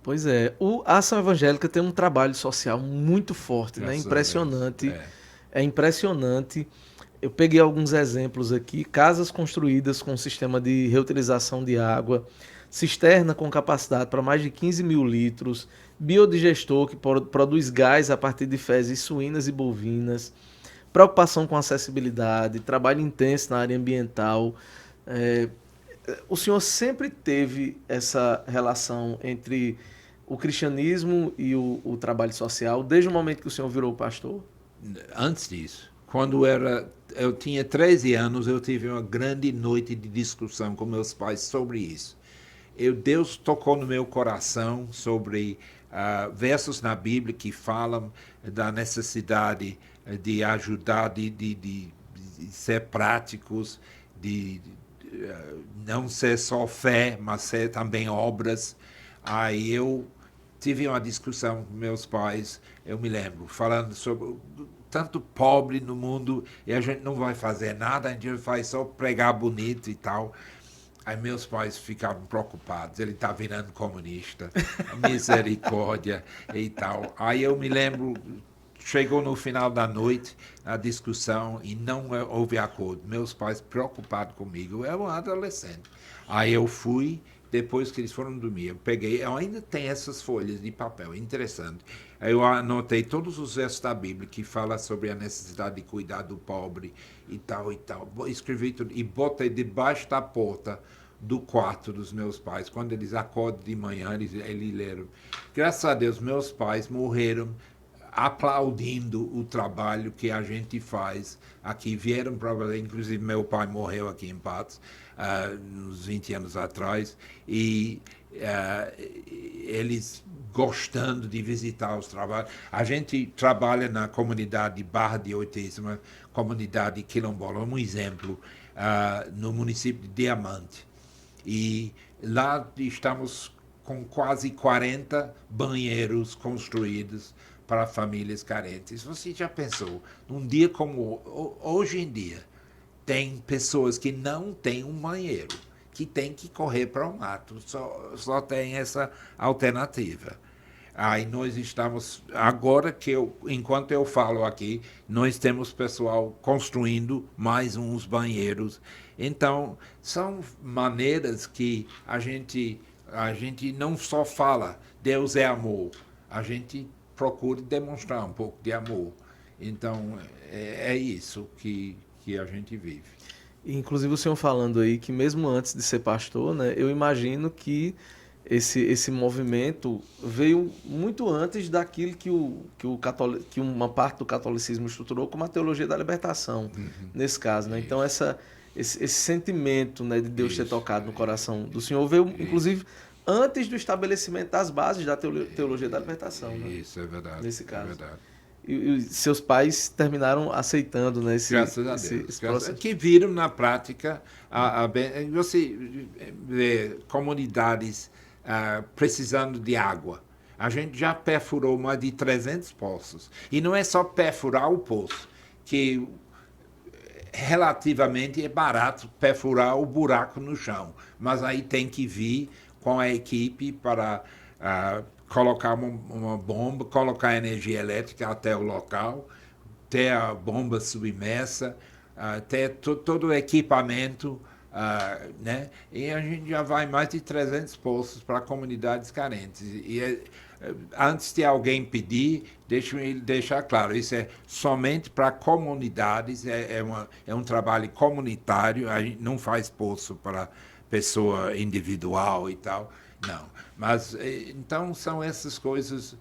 Pois é. A Ação Evangélica tem um trabalho social muito forte, né? Impressionante. É impressionante. Eu peguei alguns exemplos aqui. Casas construídas com sistema de reutilização de água, cisterna com capacidade para mais de 15 mil litros, biodigestor que produz gás a partir de fezes suínas e bovinas, preocupação com acessibilidade, trabalho intenso na área ambiental. O senhor sempre teve essa relação entre o cristianismo e o trabalho social, desde o momento que o senhor virou pastor? Antes disso, quando eu tinha 13 anos, eu tive uma grande noite de discussão com meus pais sobre isso. Deus tocou no meu coração sobre versos na Bíblia que falam da necessidade de ajudar, de ser práticos, de não ser só fé, mas ser também obras. Aí eu tive uma discussão com meus pais, eu me lembro, falando sobre tanto pobre no mundo e a gente não vai fazer nada, a gente vai só pregar bonito e tal. Aí meus pais ficaram preocupados, ele está virando comunista, misericórdia e tal. Aí eu me lembro, chegou no final da noite a discussão e não houve acordo. Meus pais preocupados comigo, eu era um adolescente. Aí eu fui, depois que eles foram dormir, eu ainda tenho essas folhas de papel, interessante. eu anotei todos os versos da Bíblia que falam sobre a necessidade de cuidar do pobre e tal. Escrevi tudo e botei debaixo da porta do quarto dos meus pais. Quando eles acordam de manhã, eles leram. Graças a Deus, meus pais morreram aplaudindo o trabalho que a gente faz aqui. Vieram para Belém, inclusive meu pai morreu aqui em Patos, uns 20 anos atrás, e eles gostando de visitar os trabalhos. A gente trabalha na comunidade Barra de Oitis, uma comunidade quilombola, um exemplo, no município de Diamante. E lá estamos com quase 40 banheiros construídos para famílias carentes. Você já pensou, num dia como hoje em dia, tem pessoas que não têm um banheiro, que tem que correr para o mato, só tem essa alternativa. Aí nós estamos, agora enquanto eu falo aqui, nós temos pessoal construindo mais uns banheiros. Então, são maneiras que a gente não só fala, Deus é amor, a gente procura demonstrar um pouco de amor. Então, é isso que a gente vive. Inclusive o senhor falando aí que mesmo antes de ser pastor, né, eu imagino que esse movimento veio muito antes daquilo que uma parte do catolicismo estruturou como a teologia da libertação, nesse caso, né? Então esse sentimento, né, de Deus ter tocado no coração do senhor veio, inclusive, antes do estabelecimento das bases da teologia da libertação. Né? Isso, é verdade. Nesse caso. É verdade. E seus pais terminaram aceitando, né, graças a Deus. Que viram na prática, você vê comunidades precisando de água. A gente já perfurou mais de 300 poços. E não é só perfurar o poço, que relativamente é barato perfurar o buraco no chão. Mas aí tem que vir com a equipe para colocar uma bomba, colocar energia elétrica até o local, ter a bomba submersa, ter todo o equipamento, né? E a gente já vai mais de 300 poços para comunidades carentes. E antes de alguém pedir, deixa-me deixar claro, isso é somente para comunidades, é um trabalho comunitário, a gente não faz poço para pessoa individual e tal, não. Mas, então, são essas coisas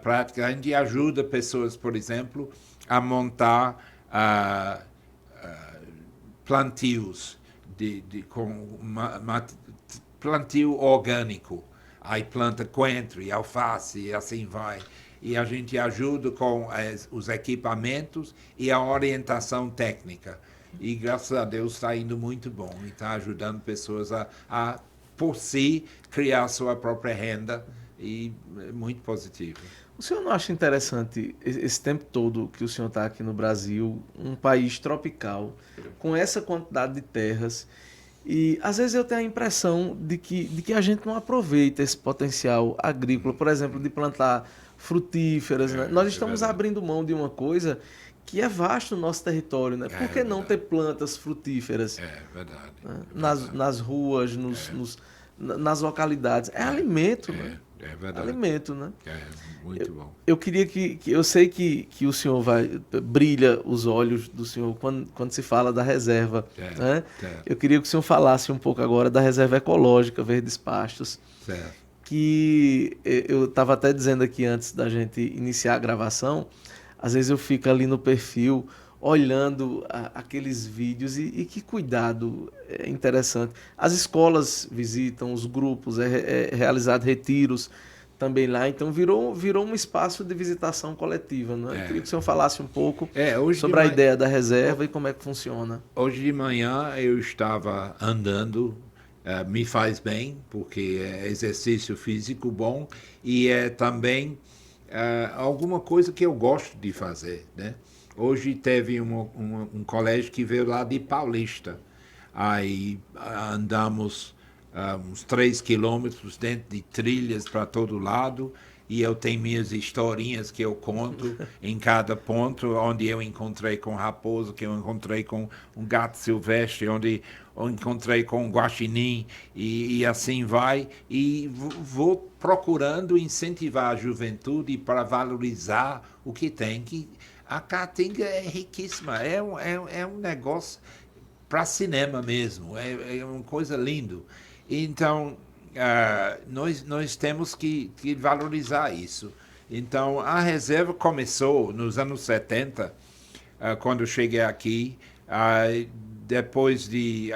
práticas. A gente ajuda pessoas, por exemplo, a montar plantios com plantio orgânico. Aí planta coentro e alface e assim vai. E a gente ajuda com os equipamentos e a orientação técnica. E, graças a Deus, está indo muito bom. E está ajudando pessoas a, por si, criar sua própria renda. E é muito positivo. O senhor não acha interessante esse tempo todo que o senhor está aqui no Brasil, um país tropical, com essa quantidade de terras, e às vezes eu tenho a impressão de que a gente não aproveita esse potencial agrícola, por exemplo, de plantar frutíferas, né? Nós estamos abrindo mão de uma coisa que é vasto no nosso território, né? Por que não ter plantas frutíferas? É verdade. Né? Nas ruas, nas localidades. É alimento, né? É verdade. Alimento, né? Muito bom. Eu queria eu sei que o senhor brilha os olhos do senhor quando se fala da reserva, né? Eu queria que o senhor falasse um pouco agora da reserva ecológica Verdes Pastos, que eu estava até dizendo aqui antes da gente iniciar a gravação, às vezes eu fico ali no perfil olhando aqueles vídeos e que cuidado interessante. As escolas visitam, os grupos, realizado retiros também lá, então virou um espaço de visitação coletiva. Não é? Eu queria que o senhor falasse um pouco sobre a ideia da reserva e como é que funciona. Hoje de manhã eu estava andando, me faz bem, porque é exercício físico bom e é também alguma coisa que eu gosto de fazer, né? Hoje teve um colégio que veio lá de Paulista. Aí andamos uns 3 quilômetros dentro de trilhas para todo lado e eu tenho minhas historinhas que eu conto em cada ponto, onde eu encontrei com raposo, que eu encontrei com um gato silvestre, onde eu encontrei com um guaxinim, e assim vai. E vou procurando incentivar a juventude para valorizar o que tem. Que a Caatinga é riquíssima, é um negócio para cinema mesmo, é uma coisa linda. Então, nós temos que valorizar isso. Então, a reserva começou nos anos 70, quando eu cheguei aqui. Depois de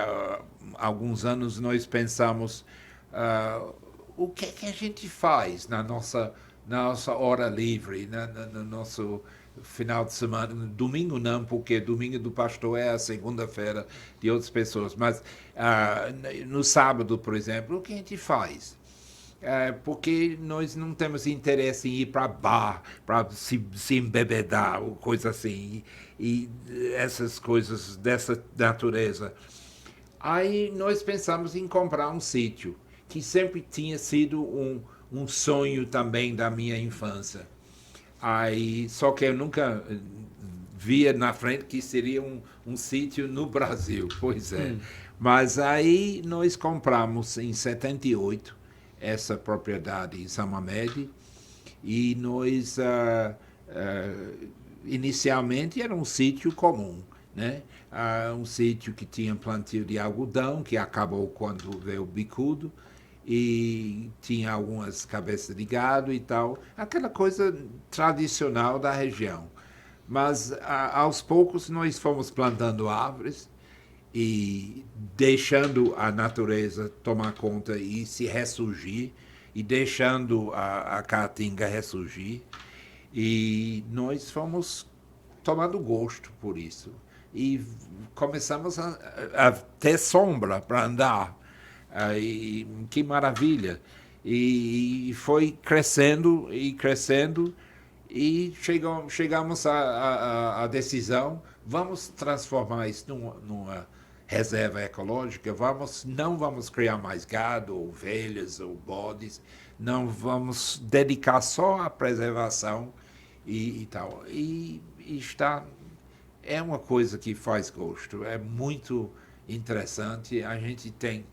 alguns anos, nós pensamos o que a gente faz na nossa hora livre, no nosso final de semana. Domingo não, porque domingo do pastor é a segunda-feira de outras pessoas. Mas no sábado, por exemplo, o que a gente faz? Porque nós não temos interesse em ir para bar, para se embebedar, ou coisa assim, e essas coisas dessa natureza. Aí nós pensamos em comprar um sítio, que sempre tinha sido um sonho também da minha infância. Aí, só que eu nunca via na frente que seria um sítio no Brasil, pois é. Mas aí nós compramos em 78 essa propriedade em São Mamede, e nós inicialmente era um sítio comum, né? Um sítio que tinha plantio de algodão, que acabou quando veio o bicudo, e tinha algumas cabeças de gado e tal, aquela coisa tradicional da região. Mas aos poucos nós fomos plantando árvores e deixando a natureza tomar conta e se ressurgir, e deixando a Caatinga ressurgir, e nós fomos tomando gosto por isso. E começamos a ter sombra para andar. Que maravilha! E foi crescendo e crescendo, e chegamos à decisão: vamos transformar isso numa reserva ecológica, não vamos criar mais gado, ou ovelhas, ou bodes, não vamos dedicar só à preservação e tal. E é uma coisa que faz gosto, é muito interessante. A gente tem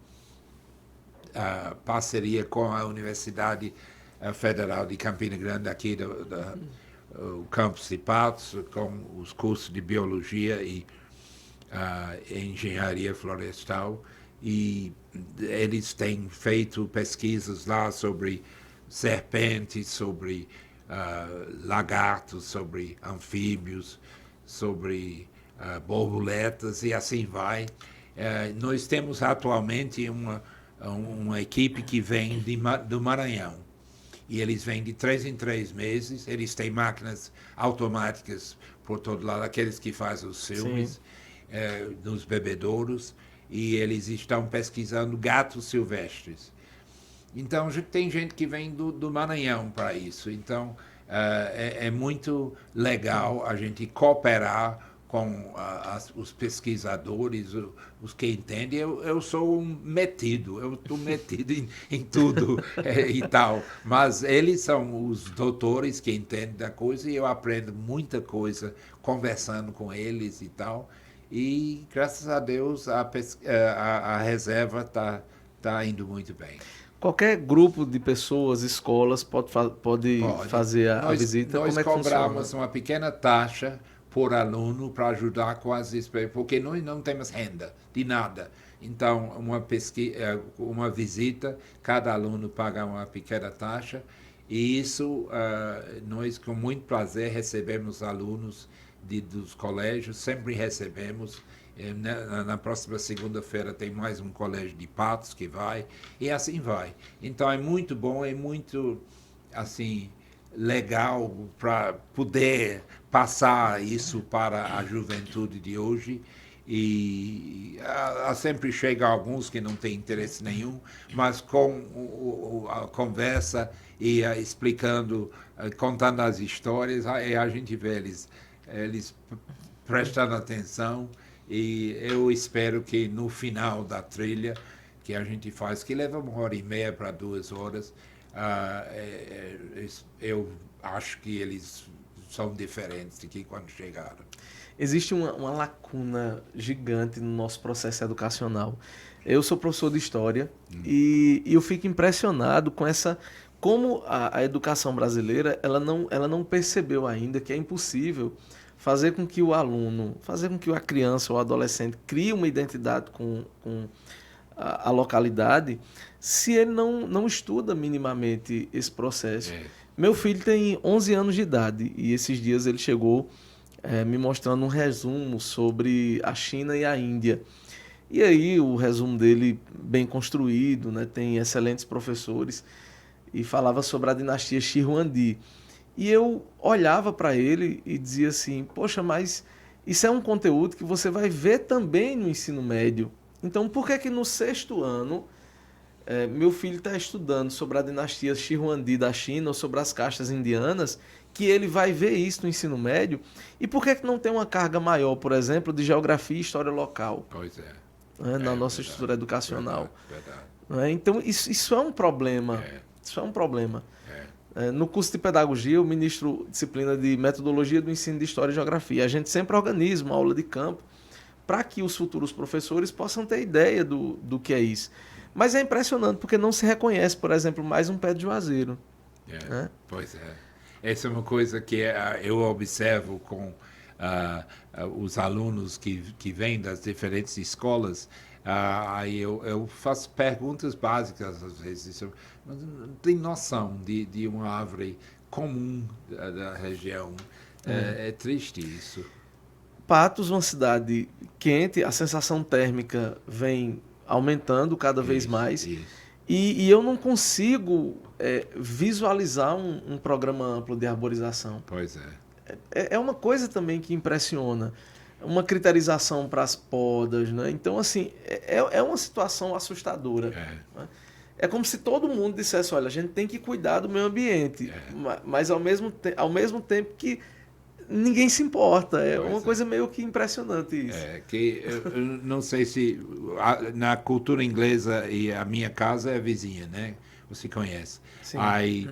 parceria com a Universidade Federal de Campina Grande, aqui o campus de Patos, com os cursos de Biologia e Engenharia Florestal, e eles têm feito pesquisas lá sobre serpentes, sobre lagartos, sobre anfíbios, sobre borboletas, e assim vai. Nós temos atualmente uma equipe que vem do Maranhão, e eles vêm de 3 em 3 meses. Eles têm máquinas automáticas por todo lado, aqueles que fazem os filmes, nos bebedouros, e eles estão pesquisando gatos silvestres. Então, tem gente que vem do Maranhão para isso. Então, é muito legal a gente cooperar com os pesquisadores, os que entendem. Eu sou metido, eu estou metido em tudo e tal, mas eles são os doutores que entendem da coisa, e eu aprendo muita coisa conversando com eles e tal, e graças a Deus a reserva está indo muito bem. Qualquer grupo de pessoas, escolas, pode fazer a visita? Nós Como é que cobramos funciona? uma pequena taxa por aluno para ajudar com as despesas, porque nós não temos renda de nada. Então, uma visita, cada aluno paga uma pequena taxa, e isso nós, com muito prazer, recebemos alunos dos colégios, sempre recebemos. Na próxima segunda-feira tem mais um colégio de Patos que vai, e assim vai. Então, é muito bom, é muito, assim, legal para poder passar isso para a juventude de hoje. E sempre chega alguns que não têm interesse nenhum, mas com a conversa e explicando, contando as histórias, a gente vê eles prestando atenção. E eu espero que no final da trilha que a gente faz, que leva 1h30 para 2 horas, eu acho que eles são diferentes do que quando chegaram. Existe uma lacuna gigante no nosso processo educacional. Eu sou professor de História e eu fico impressionado com como a educação brasileira ela não percebeu ainda que é impossível fazer com que o aluno, fazer com que a criança ou o adolescente crie uma identidade com a localidade se ele não estuda minimamente esse processo. Meu filho tem 11 anos de idade e esses dias ele chegou me mostrando um resumo sobre a China e a Índia. E aí o resumo dele bem construído, né, tem excelentes professores, e falava sobre a dinastia Shirhuandi. E eu olhava para ele e dizia assim, poxa, mas isso é um conteúdo que você vai ver também no ensino médio. Então por que no 6º ano meu filho está estudando sobre a dinastia Shirhuandi da China ou sobre as castas indianas, que ele vai ver isso no ensino médio? E por que não tem uma carga maior, por exemplo, de geografia e história local? Pois é. Na nossa estrutura educacional. Verdade. Então, isso é um problema. Isso é um problema. No curso de pedagogia, eu ministro disciplina de metodologia do ensino de história e geografia. A gente sempre organiza uma aula de campo para que os futuros professores possam ter ideia do que é isso. Mas é impressionante, porque não se reconhece, por exemplo, mais um pé de juazeiro. Né? Pois é. Essa é uma coisa que eu observo com os alunos que vêm das diferentes escolas. Aí eu faço perguntas básicas às vezes, mas não tem noção de uma árvore comum da região. É triste isso. Patos, uma cidade quente, a sensação térmica vem aumentando cada vez mais. E eu não consigo visualizar um programa amplo de arborização. Pois é. É uma coisa também que impressiona. Uma criterização para as podas, né? Então, assim, é uma situação assustadora. Né? É como se todo mundo dissesse, olha, a gente tem que cuidar do meio ambiente, mas ao mesmo tempo que ninguém se importa. Uma coisa meio que impressionante isso. Que eu não sei se na cultura inglesa, e a minha casa é vizinha, né? Você conhece. Sim. Aí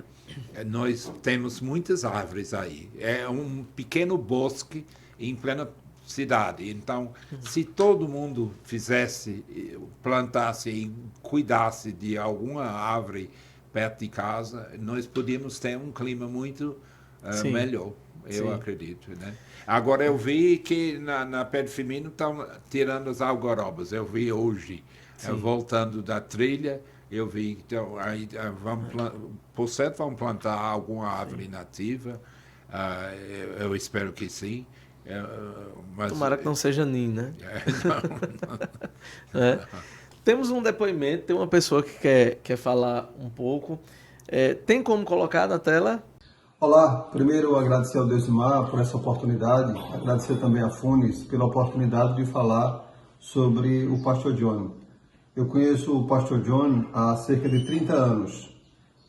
nós temos muitas árvores aí. É um pequeno bosque em plena cidade. Então, se todo mundo plantasse e cuidasse de alguma árvore perto de casa, nós podíamos ter um clima muito melhor. Eu acredito, né? Agora, eu vi que na Pedro Firmino estão tirando as algarobas. Eu vi hoje, voltando da trilha, eu vi que por certo vamos plantar alguma árvore nativa. Eu espero que sim. Mas, tomara que não seja ninho, né? Não. Temos um depoimento, tem uma pessoa que quer falar um pouco. Tem como colocar na tela? Olá, primeiro agradecer ao Deusmar por essa oportunidade, agradecer também a Funes pela oportunidade de falar sobre o Pastor John. Eu conheço o Pastor John há cerca de 30 anos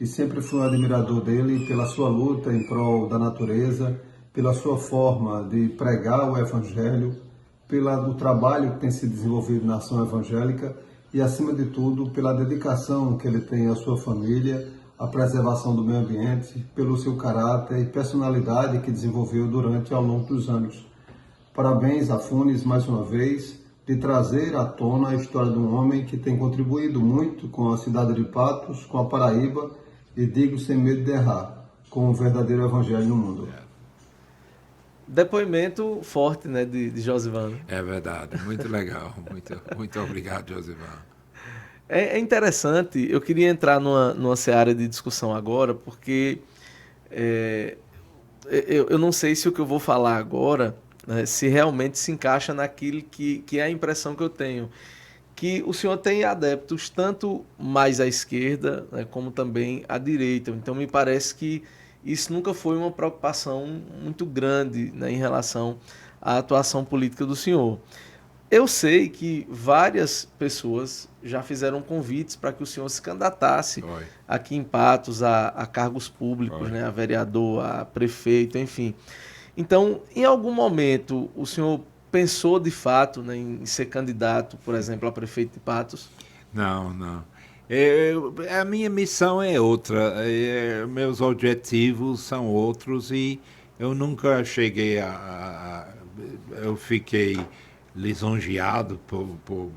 e sempre fui um admirador dele pela sua luta em prol da natureza, pela sua forma de pregar o Evangelho, pelo trabalho que tem se desenvolvido na ação evangélica e, acima de tudo, pela dedicação que ele tem à sua família, à preservação do meio ambiente, pelo seu caráter e personalidade que desenvolveu ao longo dos anos. Parabéns a Funes, mais uma vez, de trazer à tona a história de um homem que tem contribuído muito com a cidade de Patos, com a Paraíba, e digo sem medo de errar, com o verdadeiro Evangelho no mundo. Depoimento forte, né, de Josivano. É verdade, muito legal. Muito obrigado, Josivano. É interessante, eu queria entrar numa seara de discussão agora, porque eu não sei se o que eu vou falar agora, né, se realmente se encaixa naquilo que é a impressão que eu tenho. Que o senhor tem adeptos tanto mais à esquerda, né, como também à direita. Então me parece que isso nunca foi uma preocupação muito grande, né, em relação à atuação política do senhor. Eu sei que várias pessoas já fizeram convites para que o senhor se candidatasse aqui em Patos a cargos públicos, né, a vereador, a prefeito, enfim. Então, em algum momento, o senhor pensou de fato, né, em ser candidato, por exemplo, a prefeito de Patos? Não. A minha missão é outra, meus objetivos são outros e eu nunca cheguei eu fiquei lisonjeado por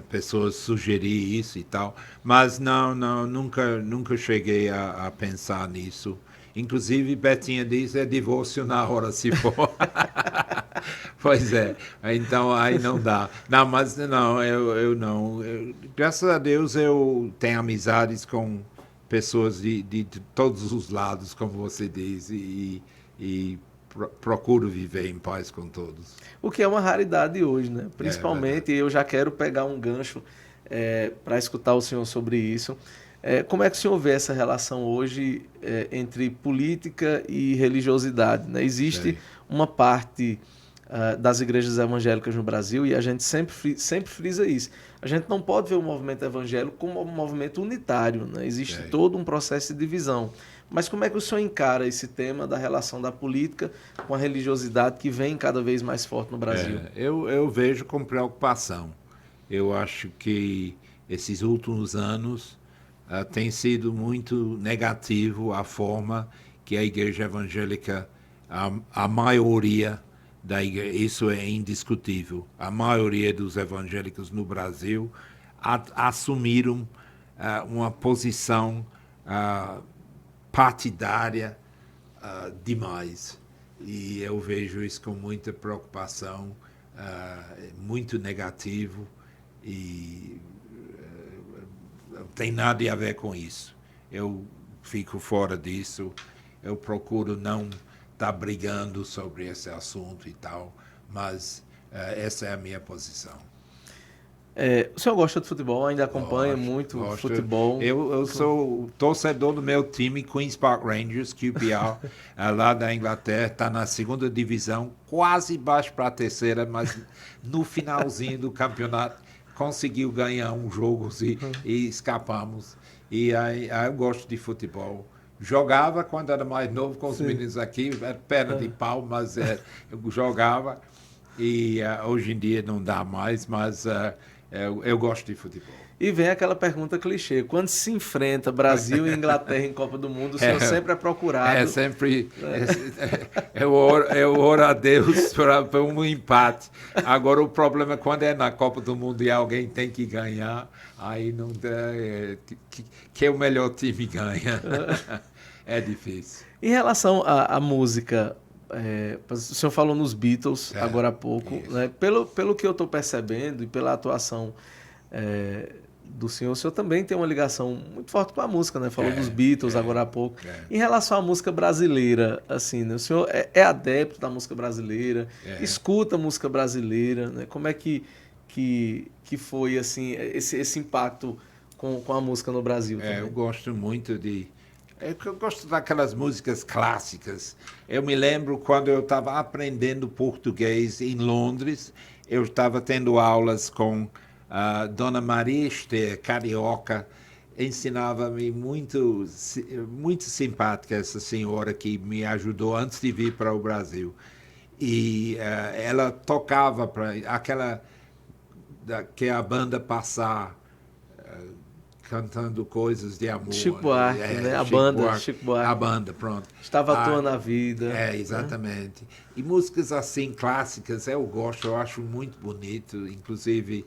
pessoas sugerir isso e tal, mas nunca cheguei a pensar nisso. Inclusive, Betinha diz, é divórcio na hora, se for. Pois é, então aí não dá. Não, mas não, eu não. Graças a Deus eu tenho amizades com pessoas de todos os lados, como você diz, e procuro viver em paz com todos. O que é uma raridade hoje, né? Principalmente, eu já quero pegar um gancho para escutar o senhor sobre isso. Como é que o senhor vê essa relação hoje entre política e religiosidade, né? Existe uma parte das igrejas evangélicas no Brasil e a gente sempre frisa isso. A gente não pode ver o movimento evangélico como um movimento unitário, né? Existe todo um processo de divisão. Mas como é que o senhor encara esse tema da relação da política com a religiosidade que vem cada vez mais forte no Brasil? Eu vejo com preocupação. Eu acho que esses últimos anos tem sido muito negativo a forma que a igreja evangélica, a maioria da igreja, isso é indiscutível, a maioria dos evangélicos no Brasil assumiram uma posição partidária demais. E eu vejo isso com muita preocupação, muito negativo, e não tem nada a ver com isso. Eu fico fora disso, eu procuro não estar brigando sobre esse assunto e tal, mas essa é a minha posição. O senhor gosta de futebol? Ainda acompanha muito futebol? Eu sou torcedor do meu time, Queen's Park Rangers, QPR, lá da Inglaterra, está na segunda divisão, quase baixo para a terceira, mas no finalzinho do campeonato conseguiu ganhar um jogo e escapamos. E aí eu gosto de futebol. Jogava quando era mais novo com os meninos aqui, era perna de pau, mas eu jogava. E hoje em dia não dá mais, mas eu gosto de futebol. E vem aquela pergunta clichê. Quando se enfrenta Brasil e Inglaterra em Copa do Mundo, o senhor sempre é procurado. Sempre. Eu oro a Deus para um empate. Agora, o problema é quando é na Copa do Mundo e alguém tem que ganhar, aí não que é o melhor time ganha. É difícil. Em relação à música, o senhor falou nos Beatles agora há pouco, né? Pelo que eu estou percebendo e pela atuação do senhor também tem uma ligação muito forte com a música, né? Falou dos Beatles agora há pouco. Em relação à música brasileira, assim, né? O senhor é adepto da música brasileira, escuta a música brasileira, né? Como é que foi assim, esse impacto com a música no Brasil também? Eu gosto muito eu gosto daquelas músicas clássicas. Eu me lembro quando eu estava aprendendo português em Londres, eu estava tendo aulas com Dona Maria Esther, carioca, ensinava-me muito simpática essa senhora que me ajudou antes de vir para o Brasil. E ela tocava para aquela que a banda Passar, cantando coisas de amor. Chico Buarque, né? A banda, Chico Buarque. A banda, pronto. Estava à toa na vida. Exatamente. Né? E músicas assim, clássicas, eu gosto, eu acho muito bonito. Inclusive,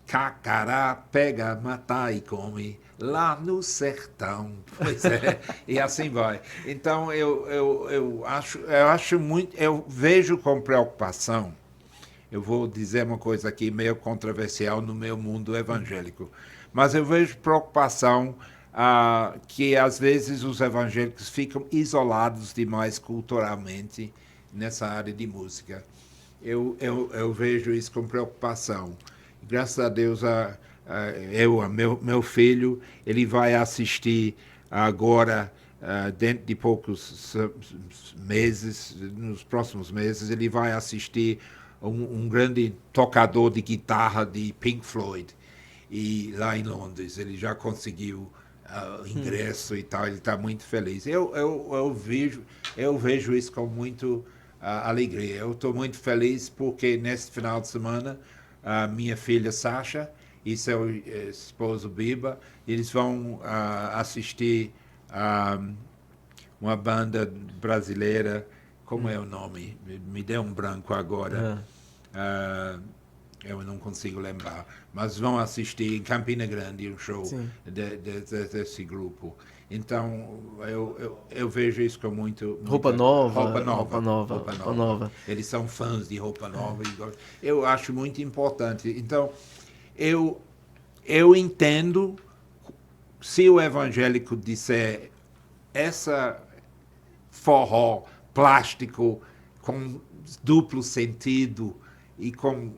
Cacará pega, matar e come lá no sertão. Pois é, e assim vai. Então, eu acho muito, eu vejo com preocupação. Eu vou dizer uma coisa aqui meio controversial no meu mundo evangélico, mas eu vejo preocupação que às vezes os evangélicos ficam isolados demais culturalmente nessa área de música. Eu vejo isso com preocupação. Graças a Deus, meu filho, ele vai assistir agora, dentro de poucos meses, nos próximos meses, ele vai assistir um grande tocador de guitarra de Pink Floyd, e lá em Londres ele já conseguiu ingresso e tal, ele está muito feliz. Eu vejo isso com muito alegria. Eu estou muito feliz porque nesse final de semana a minha filha Sasha e seu esposo Biba. Eles vão assistir uma banda brasileira, como é o nome? Me deu um branco agora. Eu não consigo lembrar. Mas vão assistir em Campina Grande um show desse grupo. Então, eu vejo isso com muito... Roupa nova. Eles são fãs de roupa nova. Eu acho muito importante. Então, eu entendo se o evangélico disser essa forró plástico com duplo sentido e com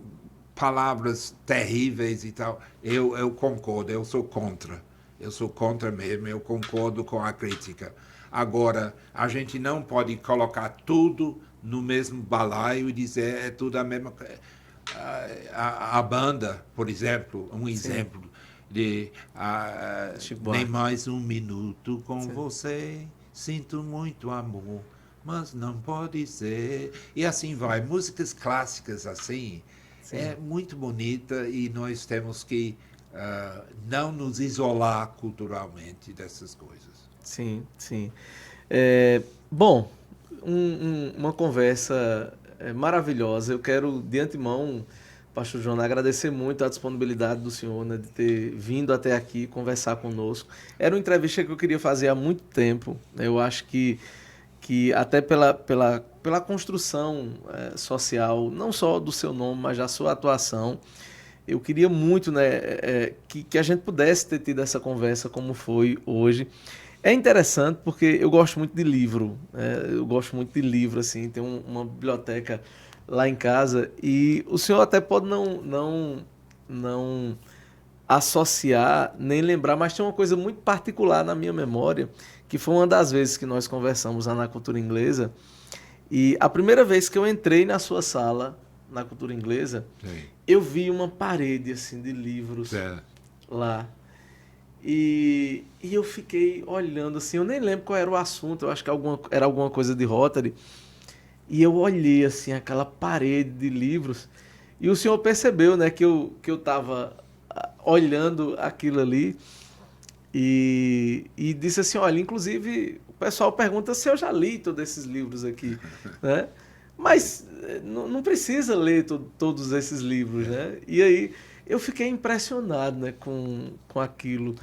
palavras terríveis e tal, eu concordo, eu sou contra. Eu sou contra mesmo, eu concordo com a crítica. Agora, a gente não pode colocar tudo no mesmo balaio e dizer é tudo a mesma coisa. A banda, por exemplo, exemplo de nem mais um minuto com você, sinto muito amor, mas não pode ser. E assim vai. Músicas clássicas assim, é muito bonita e nós temos que não nos isolar culturalmente dessas coisas. Sim. Bom, uma conversa maravilhosa. Eu quero, de antemão, Pastor João, agradecer muito a disponibilidade do senhor, né, de ter vindo até aqui conversar conosco. Era uma entrevista que eu queria fazer há muito tempo. Eu acho que até pela construção social, não só do seu nome, mas da sua atuação, eu queria muito, né, que a gente pudesse ter tido essa conversa como foi hoje. É interessante porque eu gosto muito de livro, assim, tem uma biblioteca lá em casa e o senhor até pode não associar, nem lembrar, mas tem uma coisa muito particular na minha memória, que foi uma das vezes que nós conversamos lá na Cultura Inglesa, e a primeira vez que eu entrei na sua sala, na Cultura Inglesa, eu vi uma parede assim de livros lá. E eu fiquei olhando assim, eu nem lembro qual era o assunto, eu acho que era alguma coisa de Rotary. E eu olhei assim aquela parede de livros e o senhor percebeu, né, que eu estava olhando aquilo ali e disse assim, olha, inclusive o pessoal pergunta se eu já li todos esses livros aqui, né? Mas não precisa ler todos esses livros, né? E aí eu fiquei impressionado, né, com aquilo,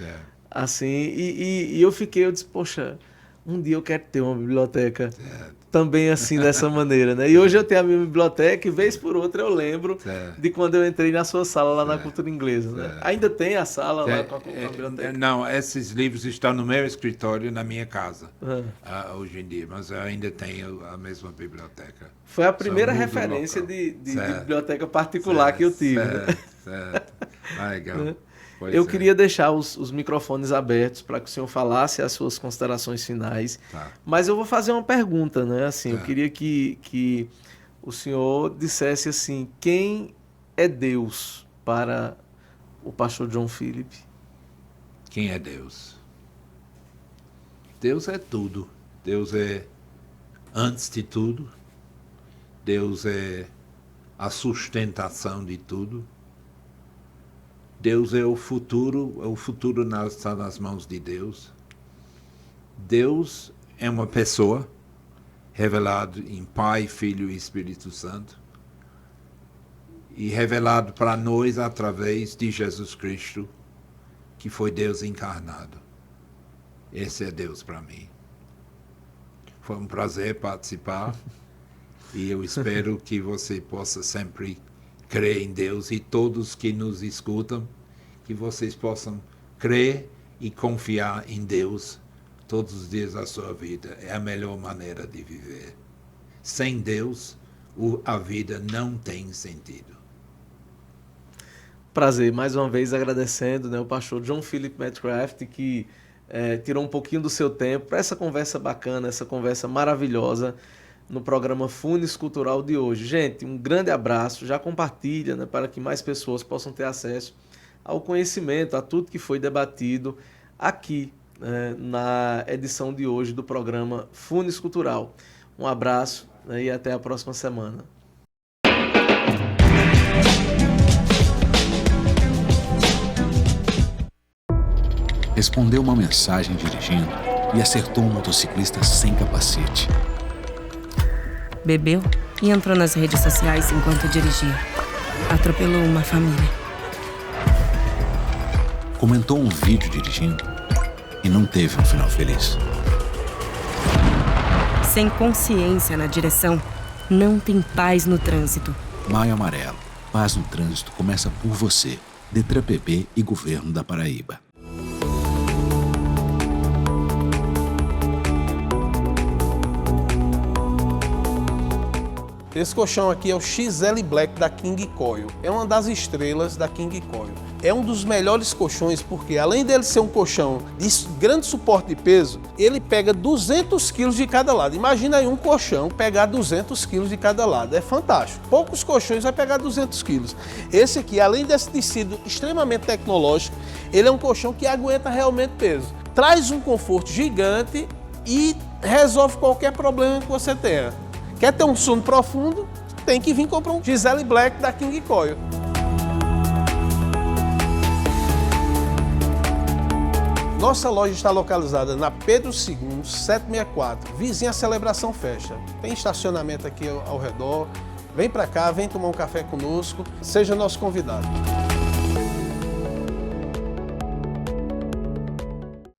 assim, e eu disse, poxa, um dia eu quero ter uma biblioteca também assim, dessa maneira, né? E hoje eu tenho a minha biblioteca e vez por outra eu lembro de quando eu entrei na sua sala lá na Cultura Inglesa, né? Ainda tem a sala lá com a biblioteca? Não, esses livros estão no meu escritório na minha casa, hoje em dia, mas eu ainda tenho a mesma biblioteca. Foi a primeira referência de biblioteca particular que eu tive. Certo. Legal. Eu queria deixar os microfones abertos para que o senhor falasse as suas considerações finais, mas eu vou fazer uma pergunta, né? Assim, eu queria que o senhor dissesse assim, quem é Deus para o pastor John Philip? Quem é Deus? Deus é tudo. Deus é antes de tudo. Deus é a sustentação de tudo. Deus é o futuro está nas mãos de Deus. Deus é uma pessoa, revelado em Pai, Filho e Espírito Santo, e revelado para nós através de Jesus Cristo, que foi Deus encarnado. Esse é Deus para mim. Foi um prazer participar, e eu espero que você possa sempre crer em Deus, e todos que nos escutam, que vocês possam crer e confiar em Deus todos os dias da sua vida. É a melhor maneira de viver. Sem Deus, a vida não tem sentido. Prazer, mais uma vez agradecendo, né, o pastor John Philip Metcalf, que tirou um pouquinho do seu tempo para essa conversa bacana, essa conversa maravilhosa, no programa Funes Cultural de hoje. Gente, um grande abraço, já compartilha, né, para que mais pessoas possam ter acesso ao conhecimento, a tudo que foi debatido aqui, na edição de hoje do programa Funes Cultural. Um abraço, né, e até a próxima semana. Respondeu uma mensagem dirigindo e acertou um motociclista sem capacete. Bebeu e entrou nas redes sociais enquanto dirigia. Atropelou uma família. Comentou um vídeo dirigindo e não teve um final feliz. Sem consciência na direção, não tem paz no trânsito. Maio Amarelo. Paz no trânsito começa por você. DETRAPP e Governo da Paraíba. Esse colchão aqui é o XL Black da King Coil. É uma das estrelas da King Coil. É um dos melhores colchões porque, além dele ser um colchão de grande suporte de peso, ele pega 200 quilos de cada lado. Imagina aí um colchão pegar 200 quilos de cada lado. É fantástico. Poucos colchões vai pegar 200 quilos. Esse aqui, além desse tecido extremamente tecnológico, ele é um colchão que aguenta realmente peso. Traz um conforto gigante e resolve qualquer problema que você tenha. Quer ter um sono profundo? Tem que vir comprar um XL Black da King Coil. Nossa loja está localizada na Pedro II, 764, vizinha à Celebração Festa. Tem estacionamento aqui ao redor. Vem para cá, vem tomar um café conosco, seja nosso convidado.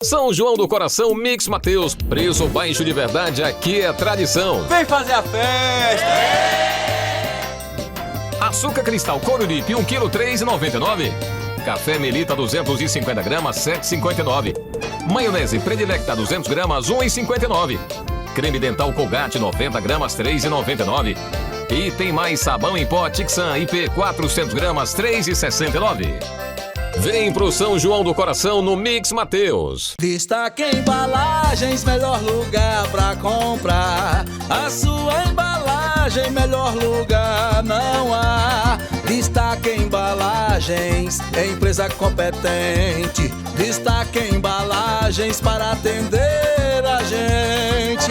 São João do Coração Mix Mateus. Preço baixo de verdade, aqui é tradição. Vem fazer a festa! Açúcar cristal couro de 1 kg 3,99. Café Melita 250 gramas 7,59. Maionese Predilecta 200 gramas 1,59. Creme dental Colgate 90 gramas 3,99. E tem mais sabão em pó Tixan IP 400 gramas 3,69. Vem pro São João do Coração no Mix Mateus. Destaque Embalagens, melhor lugar pra comprar. A sua embalagem, melhor lugar não há. Destaque Embalagens, empresa competente. Destaque Embalagens para atender a gente.